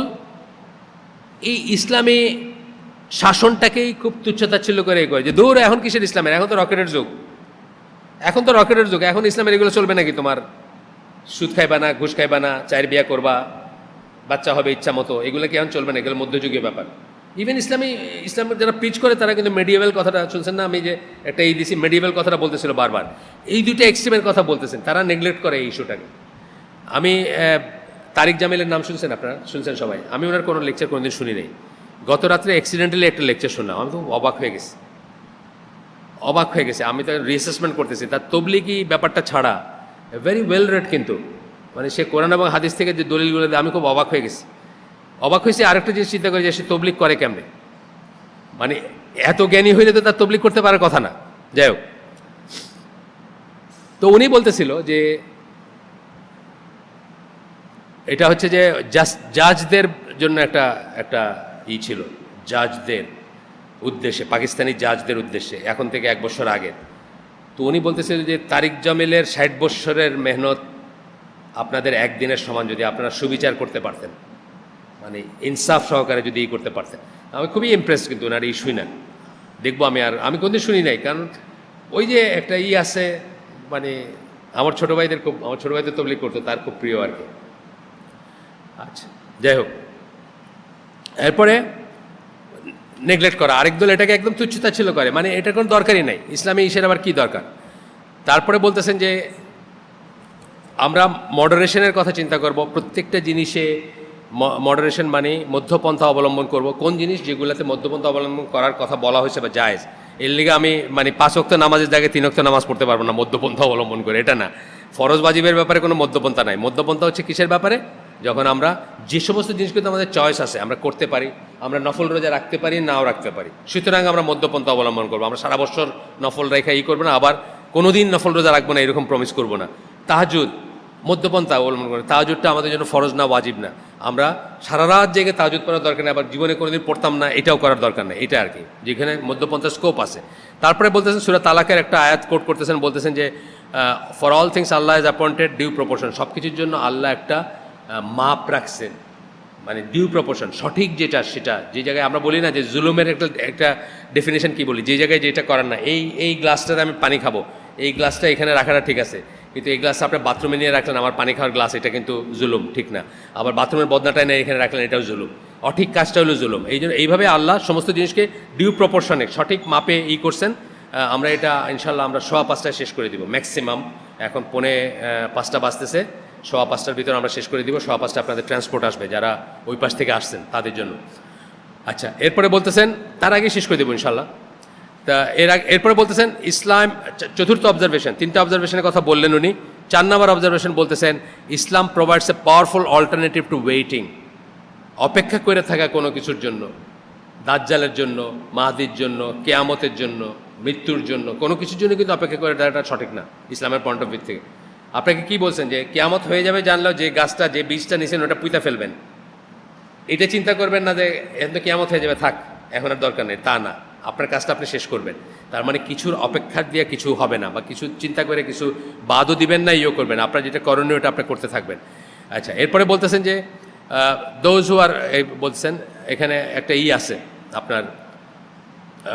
[SPEAKER 2] এই ইসলামী শাসনটাকেই খুব তুচ্ছতাচ্ছিল্য করে এগোয়, যে দূর এখন কিসের ইসলামের, এখন তো রকেটের যুগ, এখন তো রকেটের যুগ, এখন ইসলামের এগুলো চলবে নাকি? তোমার সুদ খাইবা না, ঘুষ খাইবা না, চায়ের বিয়া করবা, বাচ্চা হবে ইচ্ছা মতো, এগুলো কি এখন চলবে না? এগুলো মধ্যযুগীয় ব্যাপার। ইভেন ইসলামের যারা পিচ করে তারা কিন্তু মেডিয়েভেল কথাটা শুনছেন না, আমি যে একটা এই দিছি মেডিয়েভেল কথাটা বলতেছিল বারবার, এই দুইটা এক্সট্রিমের কথা বলতেছেন, তারা নেগলেক্ট করে এই ইস্যুটাকে। আমি তারিক জামিলের নাম শুনছেন, আপনারা শুনছেন সবাই, আমি ওনার কোনো লেকচার কোনোদিন শুনি নেই। গত রাত্রে অ্যাক্সিডেন্টালি একটা লেকচার শুনলাম, আমি তো অবাক হয়ে গেছি। আমি তো রিঅ্যাসেসমেন্ট করতেছি তার তবলিগি ব্যাপারটা ছাড়া ভেরি ওয়েল রেড, কিন্তু মানে সে কোরআন এবং হাদিস থেকে যে দলিলগুলো দেয় আমি খুব অবাক হয়েছি। আরেকটা জিনিস চিন্তা করি যে সে তবলিগ করে কেমনে, মানে এত জ্ঞানী হইলে তো তার তবলিগ করতে পারার কথা না। যাই হোক, তো উনি বলতেছিল যে এটা হচ্ছে যে জাজদের জন্য একটা ছিল, জাজদের উদ্দেশ্যে, পাকিস্তানি জাজদের উদ্দেশ্যে, এখন থেকে 1 বছর আগে। তো উনি বলতেছিল যে তারিক জামিলের 60 বছরের মেহনত আপনাদের একদিনের সমান যদি আপনারা সুবিচার করতে পারতেন, মানে ইনসাফ সহকারে যদি করতে পারতেন। আমি খুবই ইমপ্রেস কিন্তু ওনার এই শুই না, দেখবো আমি কোনদিন শুনি নাই, কারণ ওই যে একটা আছে, মানে আমার ছোটো ভাইদের তবলিগ করতো, তার খুব প্রিয় আর কি। আচ্ছা, যাই হোক, এরপরে নেগলেক্ট করা, আরেক দল এটাকে একদম তুচ্ছতা ছিল করে, মানে এটার কোনো দরকারই নাই, ইসলামী ইসের আবার কী দরকার। তারপরে বলতেছেন যে আমরা মডারেশনের কথা চিন্তা করব, প্রত্যেকটা জিনিসে মডারেশন মানে মধ্যপন্থা অবলম্বন করব। কোন জিনিস যেগুলোতে মধ্যপন্থা অবলম্বন করার কথা বলা হয়েছে বা জায়েজ, এর লিগে আমি মানে 5 ওয়াক্ত নামাজের জায়গায় 3 ওয়াক্ত নামাজ পড়তে পারবো না মধ্যপন্থা অবলম্বন করে, এটা না। ফরজ ওয়াজিবের ব্যাপারে কোনো মধ্যপন্থা নাই। মধ্যপন্থা হচ্ছে কিসের ব্যাপারে? যখন আমরা যে সমস্ত জিনিসগুলো আমাদের চয়েস আছে, আমরা করতে পারি, আমরা নফল রোজা রাখতে পারি, নাও রাখতে পারি, সুতরাং আমরা মধ্যপন্থা অবলম্বন করবো। আমরা সারা বছর নফল রেখা করবো না, আবার কোনোদিন নফল রোজা রাখবো না, এরকম প্রমিস করবো না। তাহাজ্জুদ মধ্যপন্থা অবলম্বন করে, তাহাজ্জুদটা আমাদের জন্য ফরজ না, ওয়াজিব না। আমরা সারা রাত জেগে তাহাজ্জুদ পড়ার দরকার নেই, আবার জীবনে কোনোদিন পড়তাম না এটাও করার দরকার নেই, এটা আর কি, যেখানে মধ্যপন্থার স্কোপ আছে। তারপরে বলতেছেন সূরা তালাকের একটা আয়াত কোট করতেছেন, বলতেছেন যে for all things Allah is appointed due proportion, সব কিছুর জন্য আল্লাহ একটা মাপ রাখছেন, মানে ডিউ প্রপোর্শন, সঠিক যেটা সেটা। যে জায়গায় আমরা বলি না যে জুলুমের একটা ডেফিনেশন কি বলি, যে জায়গায় যেটা করার না, এই গ্লাসটাতে আমি পানি খাবো, এই গ্লাসটা এখানে রাখাটা ঠিক আছে, কিন্তু এই গ্লাসটা আপনার বাথরুমে নিয়ে রাখলেন, আমার পানি খাওয়ার গ্লাস, এটা কিন্তু জুলুম, ঠিক না। আবার বাথরুমের বদনাটায় নিয়ে এখানে রাখলেন, এটাও জুলুম, অঠিক কাজটা হলো জুলুম। এই জন্য এইভাবে আল্লাহ সমস্ত জিনিসকে ডিউ প্রপোর্শনে সঠিক মাপে করছেন। আমরা এটা ইনশাল্লাহ আমরা 5:15 শেষ করে দিব ম্যাক্সিমাম। এখন 4:45 বাজতেছে, 5:15 ভিতরে আমরা শেষ করে দিব। 5:15 আপনাদের ট্রান্সপোর্ট আসবে, যারা ওই পাশ থেকে আসছেন তাদের জন্য। আচ্ছা, এরপরে বলতেছেন, তার আগে শেষ করে দেবো ইনশাল্লাহ। তা এরপরে বলতেছেন ইসলাম, চতুর্থ অবজারভেশন, 3টা অবজারভেশনের কথা বললেন উনি। 4 নম্বর অবজারভেশন বলতেছেন Islam provides a powerful alternative to waiting, অপেক্ষা করে থাকা কোনো কিছুর জন্য, দাজ্জালের জন্য, মাহদির জন্য, কেয়ামতের জন্য, মৃত্যুর জন্য, কোনো কিছুর জন্য কিন্তু অপেক্ষা করে থাকাটা সঠিক না ইসলামের পয়েন্ট অফ ভিউ থেকে। আপনাকে কি বলছেন যে কেয়ামত হয়ে যাবে জানলেও যে গাছটা, যে বীজটা নিছেন ওটা পুঁতা ফেলবেন, এটা চিন্তা করবেন না যে এখন তো কেয়ামত হয়ে যাবে, থাক এখন আর দরকার নেই, তা না। আপনার কাজটা আপনি শেষ করবেন। তার মানে কিছুর অপেক্ষা দিয়ে কিছু হবে না, বা কিছু চিন্তা করে কিছু বাদও দিবেন না, ইয়েও করবেন, আপনার যেটা করণীয় ওটা আপনি করতে থাকবেন। আচ্ছা, এরপরে বলতেছেন যে দোজ হু আর, বলতেছেন এখানে একটা আছে আপনার,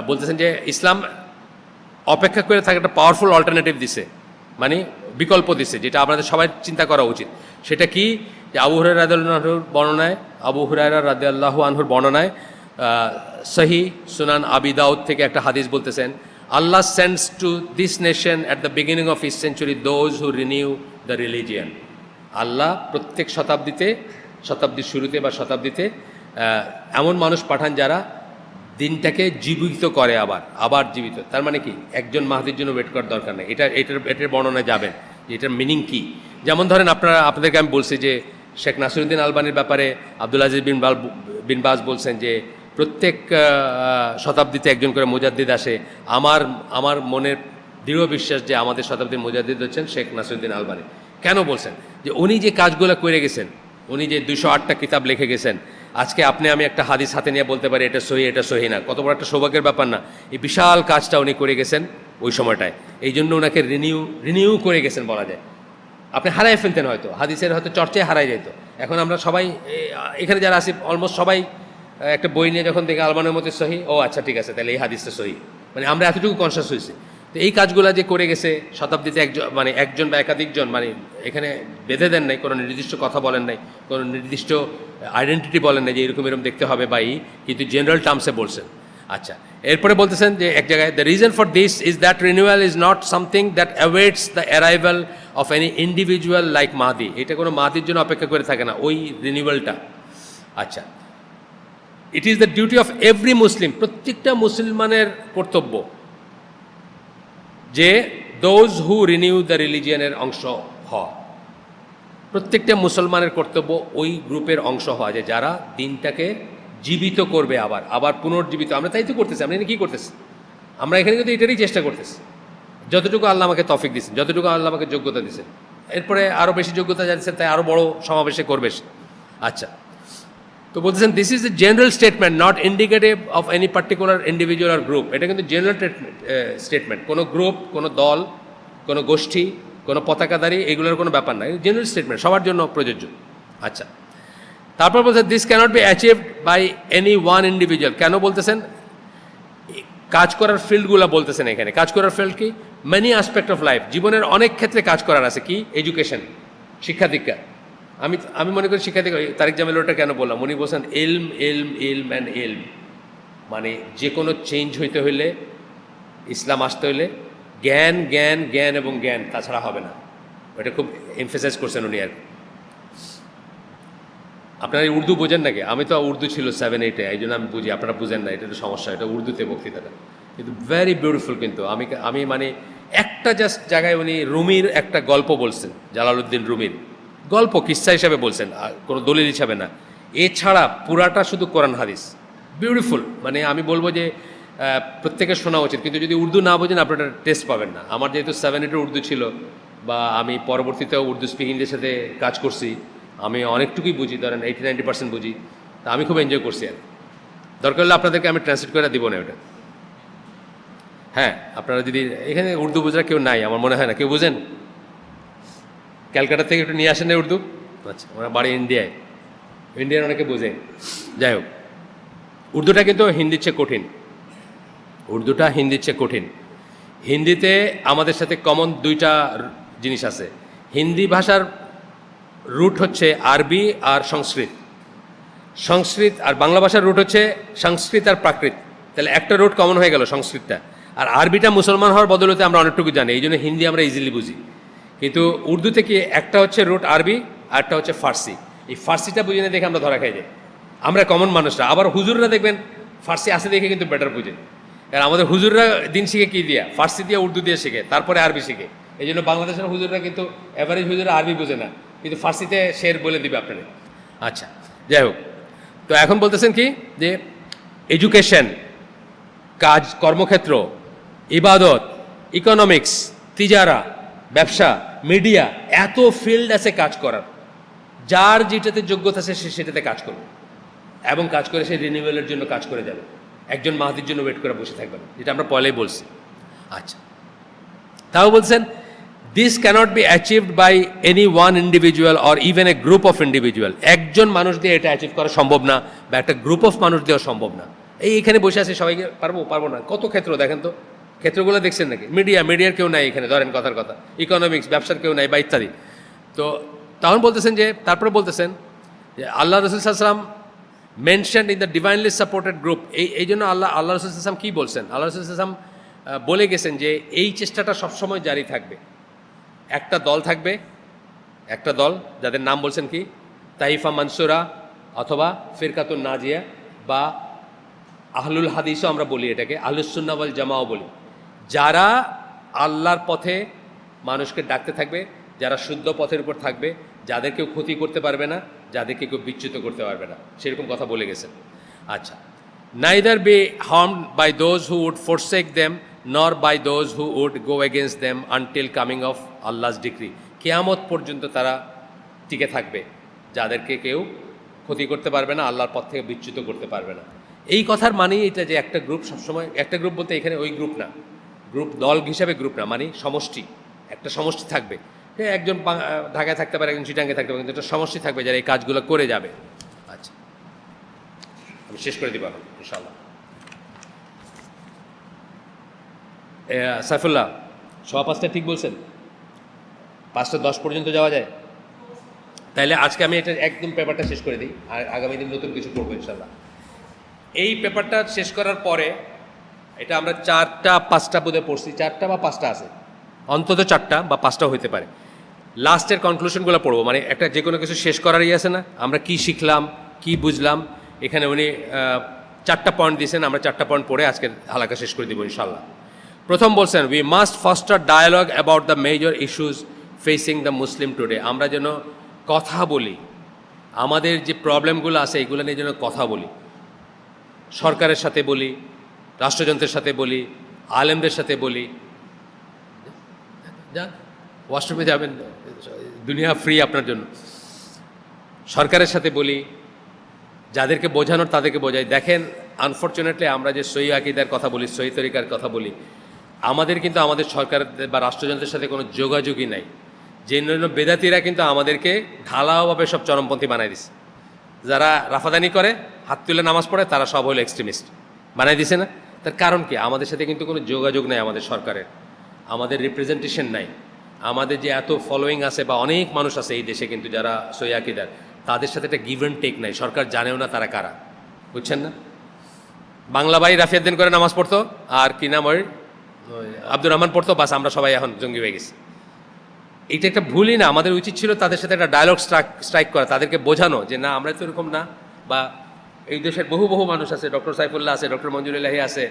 [SPEAKER 2] বলতেছেন যে ইসলাম অপেক্ষা করে থাকে একটা পাওয়ারফুল অল্টারনেটিভ দিছে, মানে বিকল্প দিছে, যেটা আপনাদের সবাই চিন্তা করা উচিত। সেটা কি? যে আবু হুরায়রা রাদিয়াল্লাহু আনহুর বর্ণনায় সহি সুনান আবি দাউদ থেকে একটা হাদিস বলতেছেন, Allah sends to this nation at the beginning of his century those who renew the religion. আল্লাহ প্রত্যেক শতাব্দীর শুরুতে বা শতাব্দীতে এমন মানুষ পাঠান যারা দিনটাকে জীবিত করে, আবার জীবিত। তার মানে কি, একজন মাহদির জন্য ওয়েট করার দরকার নেই। এটার বর্ণনায় যাবেন যে এটার মিনিং কি। যেমন ধরেন আপনাদেরকে আমি বলছি যে শেখ নাসিরুদ্দিন আলবানির ব্যাপারে আব্দুল আজিজ বিন বাজ বলছেন যে প্রত্যেক শতাব্দীতে একজন করে মুজাদ্দিদ আসে। আমার মনের দৃঢ় বিশ্বাস যে আমাদের শতাব্দীর মুজাদ্দিদ হচ্ছেন শেখ নাসিরুদ্দিন আলবানি। কেন বলছেন? যে উনি যে কাজগুলো করে গেছেন, উনি যে 208টা কিতাব লিখে গেছেন, আজকে আমি একটা হাদিস হাতে নিয়ে বলতে পারি এটা সহি, এটা সহি না, কত বড় একটা সৌভাগ্যের ব্যাপার না? এই বিশাল কাজটা উনি করে গেছেন ওই সময়টায়, এই জন্য ওনাকে রিনিউ করে গেছেন বলা যায়। আপনি হারাই ফেলতেন, হয়তো হাদিসের হয়তো চর্চায় হারাই যেত। এখন আমরা সবাই এখানে যারা আছি অলমোস্ট সবাই একটা বই নিয়ে যখন দেখে আলবানের মধ্যে সহি, ও আচ্ছা ঠিক আছে, তাহলে এই হাদিসটা সহি, মানে আমরা এতটুকু কনসিয়াস হয়েছি। তো এই কাজগুলো যে করে গেছে শতাব্দীতে একজন বা একাধিকজন এখানে বেঁধে দেন নাই, কোনো নির্দিষ্ট কথা বলেন নাই, কোনো নির্দিষ্ট আইডেন্টিটি বলেন নাই যে এরকম দেখতে হবে বা কিন্তু জেনারেল টার্মসে বলছেন। আচ্ছা, এরপরে বলতেছেন যে এক জায়গায় the reason for this is that renewal is not something that awaits the arrival of any individual like Mahdi. এটা কোনো মাহদির জন্য অপেক্ষা করে থাকে না ওই রিনিউয়ালটা। আচ্ছা, it is the duty of every মুসলিম, প্রত্যেকটা মুসলমানের কর্তব্য যে দোজ হু রিনিউ দ্য রিলিজিয়নের অংশ হওয়া। প্রত্যেকটা মুসলমানের কর্তব্য ওই গ্রুপের অংশ হওয়া, যে যারা দিনটাকে জীবিত করবে, আবার পুনর্জীবিত। আমরা তাই তো করতেছি, আমরা এখানে কী করতেছি? আমরা এখানে কিন্তু এটারই চেষ্টা করতেছি, যতটুকু আল্লাহ আমাকে তৌফিক দিচ্ছেন, যতটুকু আল্লাহ আমাকে যোগ্যতা দিচ্ছেন। এরপরে আরও বেশি যোগ্যতা যাচ্ছে তাই আরও বড় সমাবেশে করবে। আচ্ছা, তো বলতেছেন this is a general statement not indicative of any particular individual or group. এটা কিন্তু জেনারেল স্টেটমেন্ট, কোনো গ্রুপ, কোনো দল, কোনো গোষ্ঠী, কোনো পতাকাধারী, এগুলোর কোনো ব্যাপার না। জেনারেল স্টেটমেন্ট, সবার জন্য প্রযোজ্য। আচ্ছা, তারপর বলছে this cannot be achieved by any one individual. কেন বলতেছেন? কাজ করার ফিল্ডগুলো বলতেছেন এখানে। কাজ করার ফিল্ড কি? মেনি অ্যাসপেক্ট অফ লাইফ, জীবনের অনেক ক্ষেত্রে কাজ করার আছে। কি? এডুকেশন, শিক্ষা দীক্ষা। আমি মনে করি শিক্ষা দীক্ষা, তারিক জামিল ওটা কেন বললাম, উনি বলছেন ইলম ইলম ইলম অ্যান্ড ইলম, মানে যে কোনো চেঞ্জ হইতে হইলে, ইসলাম আসতে হইলে জ্ঞান জ্ঞান জ্ঞান এবং জ্ঞান, তাছাড়া হবে না। ওটা খুব এমফেসাইজ করছেন উনি। আর আপনারা উর্দু বোঝেন নাকি? আমি তো উর্দু ছিল 7-8-এ, এই জন্য আমি বুঝি, আপনারা বুঝেন না, এটা একটু সমস্যা। এটা উর্দুতে বক্তৃতাটা কিন্তু ভেরি বিউটিফুল। কিন্তু আমি একটা জাস্ট জায়গায় উনি রুমির একটা গল্প বলছেন, জালালউদ্দিন রুমির গল্প কিস্সা হিসাবে বলছেন, কোনো দলিল হিসাবে না। এছাড়া পুরাটা শুধু কোরআন হাদিস, বিউটিফুল। আমি বলবো যে প্রত্যেকের শোনা উচিত, কিন্তু যদি উর্দু না বোঝেন আপনারা টেস্ট পাবেন না। আমার যেহেতু 7-8-এর উর্দু ছিল, বা আমি পরবর্তীতেও উর্দু স্পিকিংদের সাথে কাজ করছি, আমি অনেকটুকুই বুঝি, ধরেন 80-90% বুঝি। তা আমি খুব এনজয় করছি। আর দরকার হলে আপনাদেরকে আমি ট্রান্সলেট করে দিব না ওটা। হ্যাঁ, আপনারা যদি এখানে উর্দু বোঝার কেউ নাই আমার মনে হয় না, কেউ বুঝেন? ক্যালকাটা থেকে একটু নিয়ে আসেন না উর্দু? আচ্ছা, আমরা বাড়ি ইন্ডিয়ায়, ইন্ডিয়ার অনেকে বোঝে। যাই হোক, উর্দুটা কিন্তু হিন্দির চেয়ে কঠিন। উর্দুটা হিন্দির চেয়ে কঠিন। হিন্দিতে আমাদের সাথে কমন দুইটা জিনিস আছে। হিন্দি ভাষার রুট হচ্ছে আরবি আর সংস্কৃত, সংস্কৃত আর বাংলা ভাষার রুট হচ্ছে সংস্কৃত আর প্রাকৃত। তাহলে একটা রুট কমন হয়ে গেল সংস্কৃতটা। আর আরবিটা মুসলমান হওয়ার বদলতে আমরা অনেকটুকু জানি, এই জন্য হিন্দি আমরা ইজিলি বুঝি। কিন্তু উর্দুতে কি একটা হচ্ছে রুট আরবি, আর একটা হচ্ছে ফার্সি। এই ফার্সিটা বুঝে না দেখে আমরা ধরা খাই যাই, আমরা কমন মানুষরা। আবার হুজুররা দেখবেন ফার্সি আসে দেখে কিন্তু বেটার বুঝে। কারণ আমাদের হুজুররা দিন শিখে কী দিয়া? ফার্সি দিয়ে, উর্দু দিয়ে শিখে, তারপরে আরবি শিখে। এই জন্য বাংলাদেশের হুজুররা কিন্তু অ্যাভারেজ হুজুররা আরবি বোঝে না, কিন্তু ফার্সিতে শের বলে দিবে আপনারা। আচ্ছা, যাই হোক, তো এখন বলতেছেন কি যে এডুকেশন, কাজ, কর্মক্ষেত্র, ইবাদত, ইকোনমিক্স, তিজারা, ব্যবসা, মিডিয়া, এত ফিল্ড আছে কাজ করার। যার যেটাতে যোগ্যতা আছে সে সেটাতে কাজ করবে, এবং কাজ করে সে রিনিউয়ালের জন্য কাজ করে যাবে। একজন মাহদির জন্য ওয়েট করে বসে থাকবে না, যেটা আমরা পয়লাই বলছি। আচ্ছা, তাও বলছেন this cannot be achieved by any one individual or even a group of individual. একজন মানুষ দিয়ে এটা অ্যাচিভ করা সম্ভব না, বা একটা গ্রুপ অফ মানুষ দেওয়া সম্ভব না। এখানে বসে আছে সবাইকে পারবো না। কত ক্ষেত্র দেখেন তো, ক্ষেত্রগুলো দেখছেন নাকি? মিডিয়ার কেউ নাই এখানে, ধরেন কথার কথা। ইকোনমিক্স, ব্যবসার কেউ নাই, বা ইত্যাদি। তো তখন বলতেছেন যে, তারপরে বলতেছেন যে আল্লাহ রসুল সাল্লাম mention in the divinely supported group. এই জন্য আল্লাহ রসুল সাল্লাম কী বলছেন? আল্লাহ রসুল সাল্লাম বলে গেছেন যে এই চেষ্টাটা সবসময় জারি থাকবে। একটা দল থাকবে, একটা দল যাদের নাম বলছেন কি, তাইফা মানসুরা, অথবা ফিরকাতুন নাজিয়া, বা আহলুল হাদিসও আমরা বলি, এটাকে আহলুস সুন্নাহ ওয়াল জামাও বলি। যারা আল্লাহর পথে মানুষকে ডাকতে থাকবে, যারা শুদ্ধ পথের উপর থাকবে, যাদের কেউ ক্ষতি করতে পারবে না, যাদেরকে কেউ বিচ্যুত করতে পারবে না, সেরকম কথা বলে গেছেন। আচ্ছা, neither be harmed by those who would forsake them nor by those who would go against them until coming of Allah's decree. কিয়ামত পর্যন্ত তারা টিকে থাকবে, যাদেরকে কেউ ক্ষতি করতে পারবে না, আল্লাহর পথ থেকে বিচ্যুত করতে পারবে না। এই কথার মানে এটা যে একটা গ্রুপ সবসময়, একটা গ্রুপ বলতে এখানে ওই গ্রুপ না, গ্রুপ দল হিসাবে গ্রুপ না, মানে সমষ্টি, একটা সমষ্টি থাকবে। একজন ঢাকায় থাকতে পারে, একজন চিটাঙ্গে থাকতে পারে, কিন্তু একটা সমষ্টি থাকবে যারা এই কাজগুলো করে যাবে। আচ্ছা, আমি শেষ করে দিব এখন ইনশাআল্লাহ। সাইফুল্লাহ, 5:15 ঠিক বলছেন? 5:10 পর্যন্ত যাওয়া যায়? তাইলে আজকে আমি এটা একদম পেপারটা শেষ করে দিই, আর আগামী দিন নতুন কিছু করবো ইনশাল্লাহ। এই পেপারটা শেষ করার পরে এটা আমরা 4টা-5টা বোধে পড়ছি, 4টা বা 5টা আছে, অন্তত 4টা বা 5টা হইতে পারে। লাস্টের কনক্লুশনগুলো পড়বো, মানে একটা যে কোনো কিছু শেষ করারই আছে না, আমরা কি শিখলাম, কি বুঝলাম। এখানে উনি 4টা পয়েন্ট দিয়েছেন, আমরা 4টা পয়েন্ট পড়ে আজকের হালাকা শেষ করে দিব ইনশাল্লাহ। প্রথম বলছেন, we must foster dialogue about the major issues facing the Muslim today. আমরা যেন কথা বলি, আমাদের যে প্রবলেমগুলো আছে এগুলো নিয়ে যেন কথা বলি, সরকারের সাথে বলি, রাষ্ট্রযন্ত্রের সাথে বলি, আলেমদের সাথে বলি। যান ওয়াশরুমে যাবেন, দুনিয়া ফ্রি আপনার জন্য। সরকারের সাথে বলি, যাদেরকে বোঝানোর তাদেরকে বোঝাই। দেখেন, আনফর্চুনেটলি আমরা যে সহি আকিদার কথা বলি, সহি তরিকার কথা বলি, আমাদের কিন্তু আমাদের সরকার বা রাষ্ট্রযন্ত্রের সাথে কোনো যোগাযোগই নাই। যে জন্য বেদাতিরা কিন্তু আমাদেরকে ঢালাওভাবে সব চরমপন্থী বানাই দিছে। যারা রাফাদানি করে, হাত তুলে নামাজ পড়ে, তারা সব হলো এক্সট্রিমিস্ট বানাই দিছে না? তার কারণ কি? আমাদের সাথে কিন্তু কোনো যোগাযোগ নাই আমাদের সরকারের, আমাদের রিপ্রেজেন্টেশন নাই। আমাদের যে এত ফলোয়িং আছে বা অনেক মানুষ আছে এই দেশে কিন্তু যারা সহি আকিদার, তাদের সাথে একটা গিভ অ্যান্ড টেক নাই। সরকার জানেও না তারা কারা, বুঝছেন না? বাংলা ভাই রাফিয়াদ্দিন করে নামাজ পড়তো, আর কি নাম ওই আব্দুর রহমান পড়তো, বাস আমরা সবাই এখন জঙ্গি হয়ে গেছি। এইটা একটা ভুলই না। আমাদের উচিত ছিল তাদের সাথে একটা ডায়লগ স্ট্রাইক করা, তাদেরকে বোঝানো যে না, আমরা তো এরকম না। বা এই দেশের বহু বহু মানুষ আছে, ডক্টর সাইফুল্লাহ আছে, ডক্টর মঞ্জুরুল্লাহি আছে,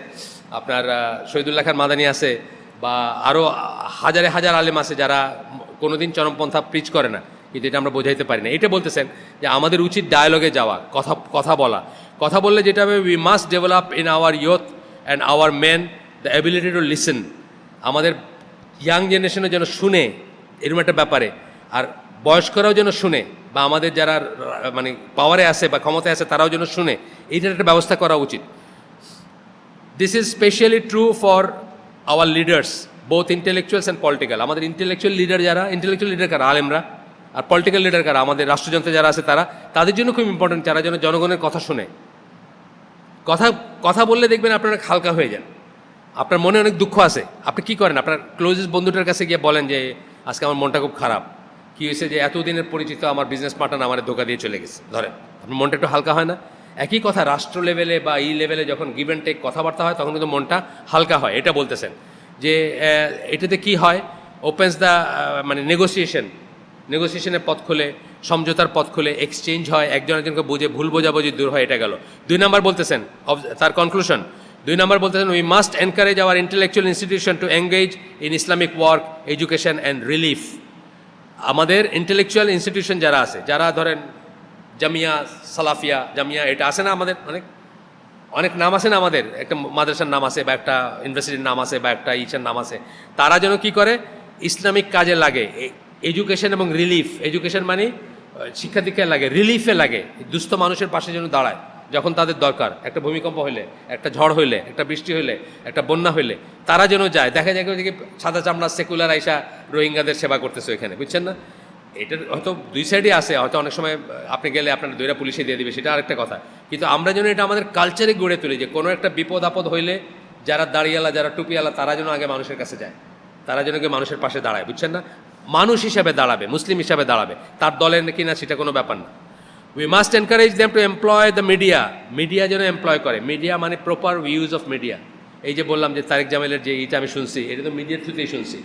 [SPEAKER 2] আপনার শহীদুল্লাহ খান মাদানী আছে, বা আরও হাজারে হাজার আলেম আছে যারা কোনোদিন চরমপন্থা প্রিচ করে না, কিন্তু এটা আমরা বোঝাইতে পারি না। এটা বলতেছেন যে আমাদের উচিত ডায়ালগে যাওয়া, কথা বলা। কথা বললে যেটা হবে, we must develop in our youth and our men the ability to listen. আমাদের ইয়াং জেনারেশনের যেন শুনে এরকম একটা ব্যাপারে, আর বয়স্করাও যেন শুনে, বা আমাদের যারা মানে পাওয়ারে আছে বা ক্ষমতায় আছে তারাও যেন শুনে, এইটার একটা ব্যবস্থা করা উচিত। This is specially true for our leaders, both intellectuals and political. আমাদের ইন্টেলেকচুয়াল লিডার যারা, ইন্টেলেকচুয়াল লিডার কারা? আলেমরা। আর পলিটিক্যাল লিডার কারা? আমাদের রাষ্ট্রযন্ত্রে যারা আছে তারা। তাদের জন্য খুব ইম্পর্টেন্ট, যারা যেন জনগণের কথা শুনে। কথা বললে দেখবেন আপনারা হালকা হয়ে যান। আপনার মনে অনেক দুঃখ আছে, আপনি কি করেন? আপনার ক্লোজেস্ট বন্ধুটার কাছে গিয়ে বলেন যে আজকে আমার মনটা খুব খারাপ। কী হয়েছে? যে এতদিনের পরিচিত আমার বিজনেস পার্টনার আমার ধোকা দিয়ে চলে গেছে। ধরেন আপনার মনটা একটু হালকা হয় না? একই কথা রাষ্ট্র লেভেলে বা এই লেভেলে যখন গিভ অ্যান্ড টেক কথাবার্তা হয়, তখন কিন্তু মনটা হালকা হয়। এটা বলতেছেন যে এটাতে কি হয়, ওপেন্স দ্য মানে নেগোসিয়েশনের পথ খোলে, সমঝোতার পথ খোলে, এক্সচেঞ্জ হয়, একজন একজনকে বুঝে ভুল বোঝাবুঝি দূর হয়। এটা গেল 2 নম্বর বলতেছেন, তার কনক্লুশন 2 নম্বর বলতেছেন, we must encourage our intellectual institution to engage in Islamic work, education and relief. আমাদের ইন্টেলেকচুয়াল ইনস্টিটিউশন যারা আছে, যারা ধরেন জামিয়া, সালাফিয়া জামিয়া, এটা আছে না আমাদের, অনেক নাম আছে না আমাদের, একটা মাদ্রাসার নাম আছে বা একটা ইউনিভার্সিটির নাম আছে বা একটা ইসের নাম আছে, তারা যেন কি করে ইসলামিক কাজে লাগে, এডুকেশন এবং রিলিফ। এডুকেশন মানে শিক্ষা দীক্ষায় লাগে, রিলিফে লাগে, দুস্থ মানুষের পাশে যেন দাঁড়ায় যখন তাদের দরকার। একটা ভূমিকম্প হইলে, একটা ঝড় হইলে, একটা বৃষ্টি হইলে, একটা বন্যা হইলে তারা যেন যায়। দেখা যায় যে সাদা চামড়া সেকুলার আইসা রোহিঙ্গাদের সেবা করতেছে ওইখানে, বুঝছেন না? এটার হয়তো 2 সাইডই আছে, হয়তো অনেক সময় আপনি গেলে আপনার দইরা পুলিশে দিয়ে দিবে, সেটা আরেকটা কথা। কিন্তু আমরা যেন এটা আমাদের কালচারে গড়ে তুলি যে কোনো একটা বিপদ আপদ হইলে যারা দাঁড়িয়ালা, যারা টুপিওয়ালা, তারা যেন আগে মানুষের কাছে যায়, তারা যেন আগে মানুষের পাশে দাঁড়ায়, বুঝছেন না? মানুষ হিসাবে দাঁড়াবে, মুসলিম হিসাবে দাঁড়াবে, তার দলের কিনা সেটা কোনো ব্যাপার না। We must encourage them to employ the media যেন এমপ্লয় করে। মিডিয়া মানে প্রপার ইউজ অফ মিডিয়া। এই যে বললাম যে তারেক জামিলের যে এইটা আমি শুনছি, এটা তো মিডিয়ার থ্রুতেই শুনছি।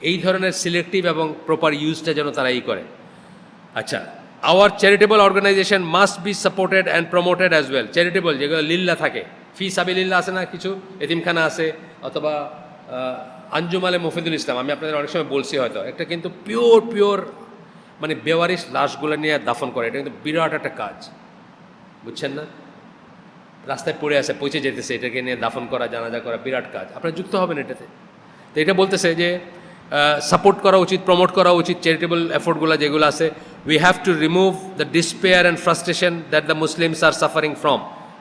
[SPEAKER 2] এই ধরনের সিলেক্টিভ এবং প্রপার ইউজটা যেন তারা করে। আচ্ছা, our charitable organisation must be supported and promoted as well. Charitable যেগুলো লিল্লা থাকে, ফি সাবিলিল্লাহ আছে না, কিছু এতিমখানা আছে, অথবা আঞ্জুমালে মফিদুল ইসলাম, আমি আপনাদের অনেক সময় বলছি হয়তো, একটা কিন্তু পিওর মানে বেওয়ারিশ লাশগুলো নিয়ে দাফন করে। এটা কিন্তু বিরাট একটা কাজ, বুঝছেন না? রাস্তায় পড়ে আছে, পৌঁছে যেতেছে, এটাকে নিয়ে দাফন করা, জানাজা করা, বিরাট কাজ। আপনারা যুক্ত হবেন এটাতে। তো এটা বলতেছে যে সাপোর্ট করা উচিত, প্রমোট করা উচিত চ্যারিটেবল এফোর্টগুলো যেগুলো আছে। We have to remove the despair and frustration that the Muslims are suffering from.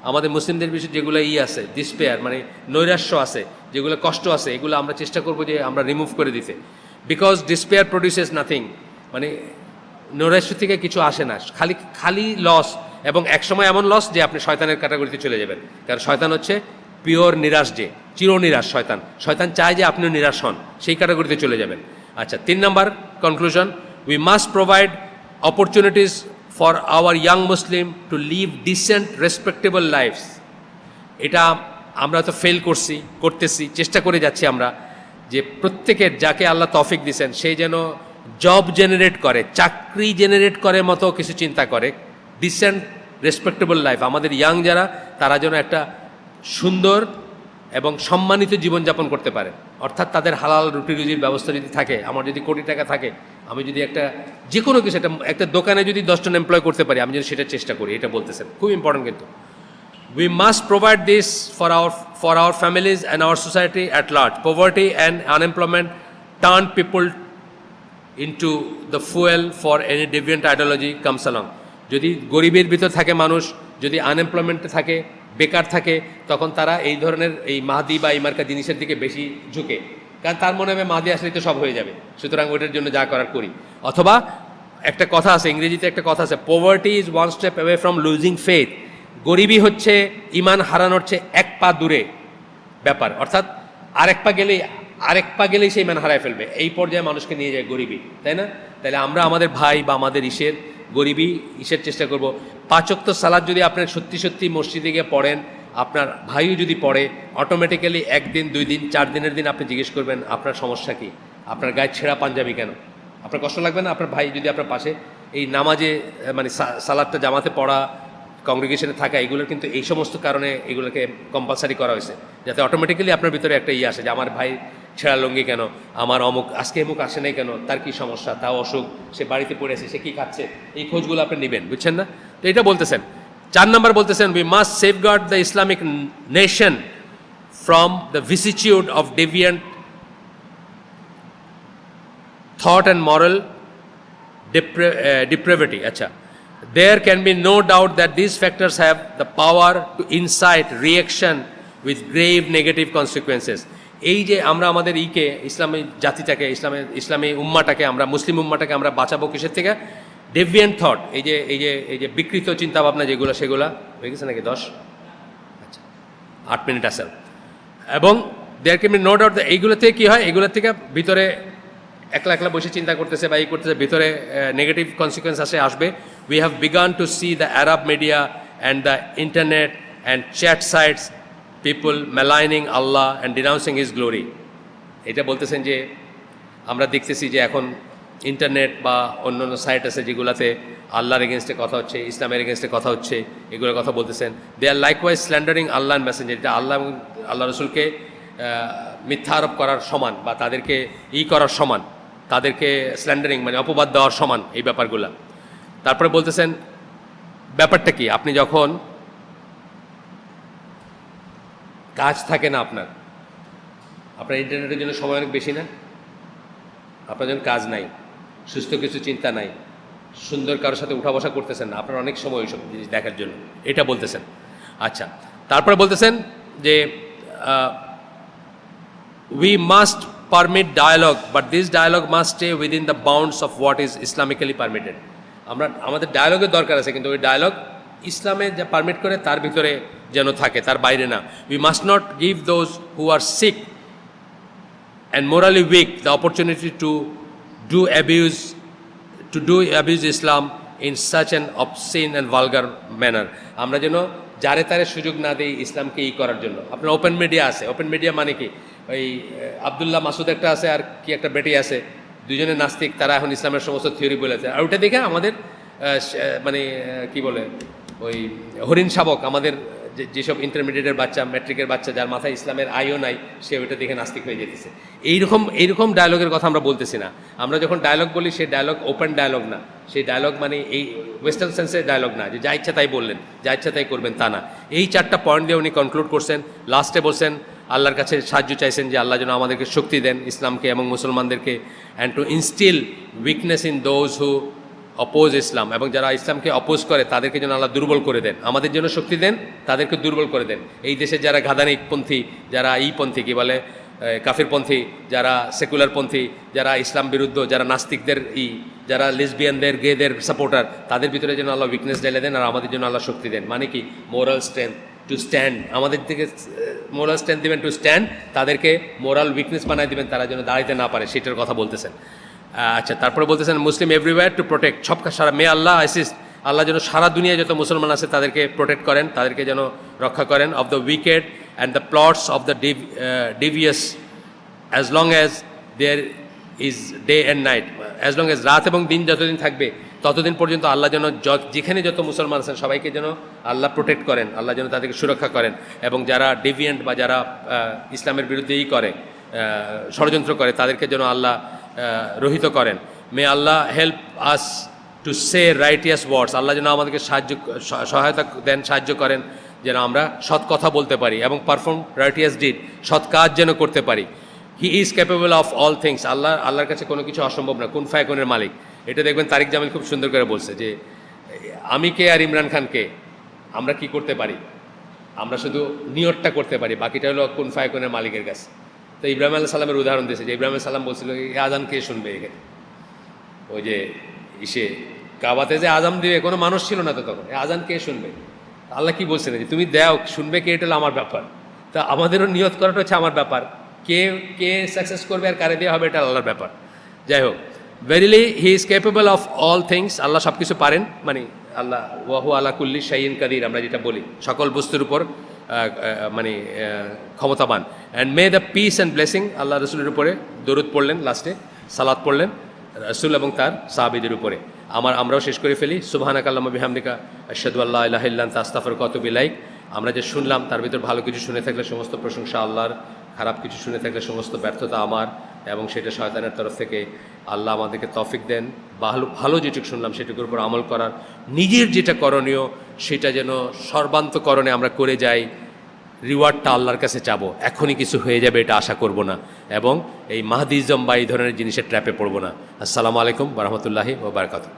[SPEAKER 2] আমাদের মুসলিমদের বিষয়ে যেগুলো আছে, ডিসপেয়ার মানে নৈরাশ্য আছে, যেগুলো কষ্ট আছে, এগুলো আমরা চেষ্টা করবো যে আমরা রিমুভ করে দিতে। বিকজ ডিসপেয়ার প্রডিউসেস নাথিং, মানে নৈরাশ্য থেকে কিছু আসে না, খালি লস, এবং একসময় এমন লস যে আপনি শয়তানের ক্যাটাগরিতে চলে যাবেন। কারণ শয়তান হচ্ছে পিওর নিরাশ, যে চিরনিরাশ শয়তান। শয়তান চায় যে আপনিও নিরাশ হন, সেই ক্যাটাগরিতে চলে যাবেন। আচ্ছা, 3 number conclusion, we must provide opportunities for our young Muslim to live decent respectable lifes. এটা আমরা তো ফেল করতেছি, চেষ্টা করে যাচ্ছি আমরা যে প্রত্যেকের যাকে আল্লাহ তৌফিক দিয়েছেন সেই যেন জব জেনারেট করে, চাকরি জেনারেট করে মতো কিছু চিন্তা করে, ডিসেন্ট রেসপেক্টেবল লাইফ। আমাদের ইয়াং যারা, তারা যেন একটা সুন্দর এবং সম্মানিত জীবনযাপন করতে পারে। অর্থাৎ তাদের হালাল রুটি রুজির ব্যবস্থা যদি থাকে, আমার যদি কোটি টাকা থাকে, আমি যদি যে কোনো কিছু একটা দোকানে যদি 10 জন এমপ্লয় করতে পারি, আমি যদি সেটা চেষ্টা করি, এটা বলতেছেন খুব ইম্পর্টেন্ট। কিন্তু we must provide this for our families and our society at large. Poverty and unemployment turn people into the fuel for any deviant ideology comes along. যদি গরিবের ভিতর থাকে মানুষ, যদি আনএমপ্লয়মেন্টে থাকে, বেকার থাকে, তখন তারা এই ধরনের এই মাহাদি বা এই মার্কা জিনিসের দিকে বেশি ঝুঁকে, কারণ তার মনে হবে মাহাদি আসলেই তো সব হয়ে যাবে, সুতরাং ওইটার জন্য যা করার করি। অথবা একটা কথা আছে, ইংরেজিতে একটা কথা আছে, poverty is one step away from losing faith. গরিবই হচ্ছে ইমান হারানোর চেয়ে 1 পা দূরে ব্যাপার। অর্থাৎ আরেক পা গেলেই সে ইমান হারায় ফেলবে, এই পর্যায়ে মানুষকে নিয়ে যায় গরিবই, তাই না? তাহলে আমরা আমাদের ভাই বা আমাদের গরিবই চেষ্টা করব। 5 ওয়াক্ত সালাত যদি আপনার সত্যি সত্যি মসজিদে গিয়ে পড়েন, আপনার ভাইও যদি পড়ে, অটোমেটিক্যালি 1 দিন 2 দিন 4 দিনের দিন আপনি জিজ্ঞেস করবেন আপনার সমস্যা কি, আপনার গায়ে ছেঁড়া পাঞ্জাবি কেন? আপনার কষ্ট লাগবে না? আপনার ভাই যদি আপনার পাশে এই নামাজে মানে সালাদটা জামাতে পড়া, কংগ্রিগেশনে থাকা, এগুলোর কিন্তু এই সমস্ত কারণে এগুলোকে কম্পালসারি করা হয়েছে, যাতে অটোমেটিক্যালি আপনার ভিতরে একটা আসে যে আমার ভাই ছেঁড়া লুঙ্গি কেন, আমার আজকে অমুক আসে নাই কেন, তার কি সমস্যা, তাও অসুখ, সে বাড়িতে পড়ে আছে, সে কী খাচ্ছে, এই খোঁজগুলো আপনি নেবেন, বুঝছেন না? তো এটা বলতেছেন। 4 নাম্বার বলতেছেন, we must safeguard the Islamic nation from the vicissitude of deviant thought and moral depravity. Acha. There can be no doubt that these factors have the power to incite reaction with grave negative consequences. এই যে আমরা আমাদের ইসলামী জাতিটাকে, ইসলামী উম্মাটাকে, আমরা মুসলিম উম্মাটাকে আমরা বাঁচাবো কিসের থেকে? Deviant thought, এই যে বিকৃত চিন্তাভাবনা যেগুলো, সেগুলা হয়ে গেছে নাকি 10? আচ্ছা, 8 মিনিট আছে। এবং there can be no doubt, এইগুলো থেকে কী হয়, এগুলোর থেকে ভিতরে একলা বসে চিন্তা করতেছে বা করতেছে, ভিতরে নেগেটিভ কনসিকুয়েন্স আসবে। We have began to see the Arab media and the internet and chat sites people maligning Allah and denouncing his glory. এটা বলতেছেন যে আমরা দেখতেছি যে এখন ইন্টারনেট বা অন্য সাইট আছে যেগুলোতে আল্লাহর এগেনস্টে কথা হচ্ছে, ইসলামের এগেনস্টে কথা হচ্ছে, এগুলোর কথা বলতেছেন। দে আর লাইকওয়াইজ স্ল্যান্ডারিং আল্লাহ অ্যান্ড মেসেঞ্জার, এটা আল্লাহ রসুলকে মিথ্যা আরোপ করার সমান, বা তাদেরকে করার সমান, তাদেরকে স্ল্যান্ডারিং মানে অপবাদ দেওয়ার সমান এই ব্যাপারগুলো। তারপরে বলতেছেন ব্যাপারটা কি, আপনি যখন কাজ থাকে না আপনার ইন্টারনেটের জন্য সময় অনেক বেশি না, আপনার যখন কাজ নাই, সুস্থ কিছু চিন্তা নাই, সুন্দর কারোর সাথে উঠা বসা করতেছেন না, আপনার অনেক সময় ওইসব জিনিস দেখার জন্য, এটা বলতেছেন। আচ্ছা, তারপরে বলতেছেন যে we must permit dialogue, but this dialogue must stay within the bounds of what is Islamically permitted. আমাদের ডায়ালগের দরকার আছে, কিন্তু ওই ডায়ালগ ইসলামে যা পারমিট করে তার ভিতরে যেন থাকে, তার বাইরে না। We must not give those who are sick and morally weak the opportunity to abuse Islam in such an obscene and vulgar manner. আমরা যেন যারে তারে সুযোগ না দিই ইসলামকে করার জন্য। আপনার ওপেন মিডিয়া আছে, ওপেন মিডিয়া মানে কি, ওই আবদুল্লাহ মাসুদ একটা আছে, আর কি একটা বেটি আছে, দুজনে নাস্তিক, তারা এখন ইসলামের সমস্ত থিওরি বলেছে। আর ওটা দেখে আমাদের মানে কি বলে, ওই হরিণ শাবক, আমাদের যেসব ইন্টারমিডিয়েটের বাচ্চা, ম্যাট্রিকের বাচ্চা, যার মাথায় ইসলামের আইও নাই, সে ওইটা দেখে নাস্তিক হয়ে যেতেছে। এইরকম ডায়লগের কথা আমরা বলতেছি না। আমরা যখন ডায়লগ বলি, সেই ডায়লগ ওপেন ডায়লগ না, সেই ডায়লগ মানে এই ওয়েস্টার্ন সেন্সের ডায়লগ না, যে যা ইচ্ছা তাই বললেন, যা ইচ্ছা তাই করবেন, তা না। এই 4টা পয়েন্ট দিয়ে উনি কনক্লুড করছেন। লাস্টে বলছেন আল্লাহর কাছে সাহায্য চাইছেন যে আল্লাহ যেন আমাদেরকে শক্তি দেন, ইসলামকে এবং মুসলমানদেরকে, and to instil weakness in those who oppose Islam, এবং যারা ইসলামকে অপোজ করে তাদেরকে যেন আল্লাহ দুর্বল করে দেন, আমাদের জন্য শক্তি দেন, তাদেরকে দুর্বল করে দেন। এই দেশে যারা ঘাদানিকপন্থী, যারা পন্থী কি বলে কাফিরপন্থী, যারা সেকুলারপন্থী, যারা ইসলাম বিরুদ্ধ, যারা নাস্তিকদের যারা লেসবিয়ানদের, গেদের সাপোর্টার, তাদের ভিতরে যেন আল্লাহ উইকনেস ঢেলে দেন, আর আমাদের জন্য আল্লাহ শক্তি দেন। মানে কি, মোরাল স্ট্রেংথ টু স্ট্যান্ড, আমাদের থেকে মোরাল স্ট্রেংথ দিবেন টু স্ট্যান্ড, তাদেরকে মোরাল উইকনেস বানায় দিবেন তারা যেন দাঁড়াইতে না পারে, সেটার কথা বলতেছেন। আচ্ছা, তারপরে বলতেছেন মুসলিম এভরিওয়্যার টু প্রোটেক্ট, সব সারা মে আল্লাহ অ্যাসিস্ট, আল্লাহ যেন সারা দুনিয়ায় যত মুসলমান আছে তাদেরকে প্রোটেক্ট করেন, তাদেরকে যেন রক্ষা করেন, of the wicked and the plots of the devious, as long as there is day and night, as long as রাত এবং দিন যতদিন থাকবে ততদিন পর্যন্ত আল্লাহ যেন যেখানে যত মুসলমান আছেন সবাইকে যেন আল্লাহ প্রোটেক্ট করেন, আল্লাহ যেন তাদেরকে সুরক্ষা করেন, এবং যারা ডেভিয়েন্ট বা যারা ইসলামের বিরুদ্ধেই করে, ষড়যন্ত্র করে, তাদেরকে যেন আল্লাহ রহিত করেন। May Allah help us to say righteous words, আল্লাহ যেন আমাদেরকে সহায়তা দেন, সাহায্য করেন যেন আমরা সৎ কথা বলতে পারি এবং পারফর্ম রাইটিয়াস ডিড, সৎ কাজ যেন করতে পারি। হি is capable of all things, আল্লাহর কাছে কোনো কিছু অসম্ভব না, কুন ফায়াকুনের মালিক। এটা দেখবেন তারিক জামিল খুব সুন্দর করে বলছে যে আমি কে আর ইমরান খানকে আমরা কি করতে পারি, আমরা শুধু নিয়তটা করতে পারি, বাকিটা হলো কুন ফায়াকুনের মালিকের কাছে। তো ইব্রাহিম আলাইহিস সালামের উদাহরণ দিয়েছে যে ইব্রাহিম আলাইহিস সালাম বলছিল এই আজান কে শুনবে, এখানে ওই যে কাবাতে যে আজান দিবে কোনো মানুষ ছিল না তো তখন, এই আজান কে শুনবে, আল্লাহ কি বলছেন যে তুমি দাও, শুনবে কে এটা হলো আমার ব্যাপার। তা আমাদেরও নিয়ত করাটা হচ্ছে আমার ব্যাপার, কে সাকসেস করবে আর কারে দেওয়া হবে এটা আল্লাহর ব্যাপার। যাই হোক, verily he is capable of all things, আল্লাহ সব কিছু পারেন, মানে আল্লাহ ওয়াহু আলা কুল্লি শাইইন কাদির, আমরা যেটা বলি সকল বস্তুর উপর মানে ক্ষমতাবান। And may the peace and blessing, আল্লাহ রসুলের উপরে দরুদ পড়লেন, লাস্টে সালাত পড়লেন রসুল এবং তার সাহাবীদের উপরে। আমরাও শেষ করে ফেলি, সুবহানাকা আল্লাহুম্মা বিহামদিকা আশহাদু আল্লা ইলাহা ইল্লা আনতা আস্তাগফিরুকা ওয়া আতুবু ইলাইক। আমরা যে শুনলাম তার ভিতর ভালো কিছু শুনে থাকলে সমস্ত প্রশংসা আল্লাহর, খারাপ কিছু শুনে থাকলে সমস্ত ব্যর্থতা আমার, এবং সেটা শয়তানের তরফ থেকে। আল্লাহ আমাদেরকে তৌফিক দেন ভালো যেটুকু শুনলাম সেটুকুর উপর আমল করার, নিজের যেটা করণীয় সেটা যেন সর্বান্তকরণে আমরা করে যাই, রিওয়ার্ডটা আল্লাহর কাছে চাবো, এখনই কিছু হয়ে যাবে এটা আশা করব না, এবং এই মাহদিজম বা এই ধরনের জিনিসের ট্র্যাপে পড়বো না। আসসালামু আলাইকুম ওয়া রাহমাতুল্লাহি ওয়া বারাকাতুহু।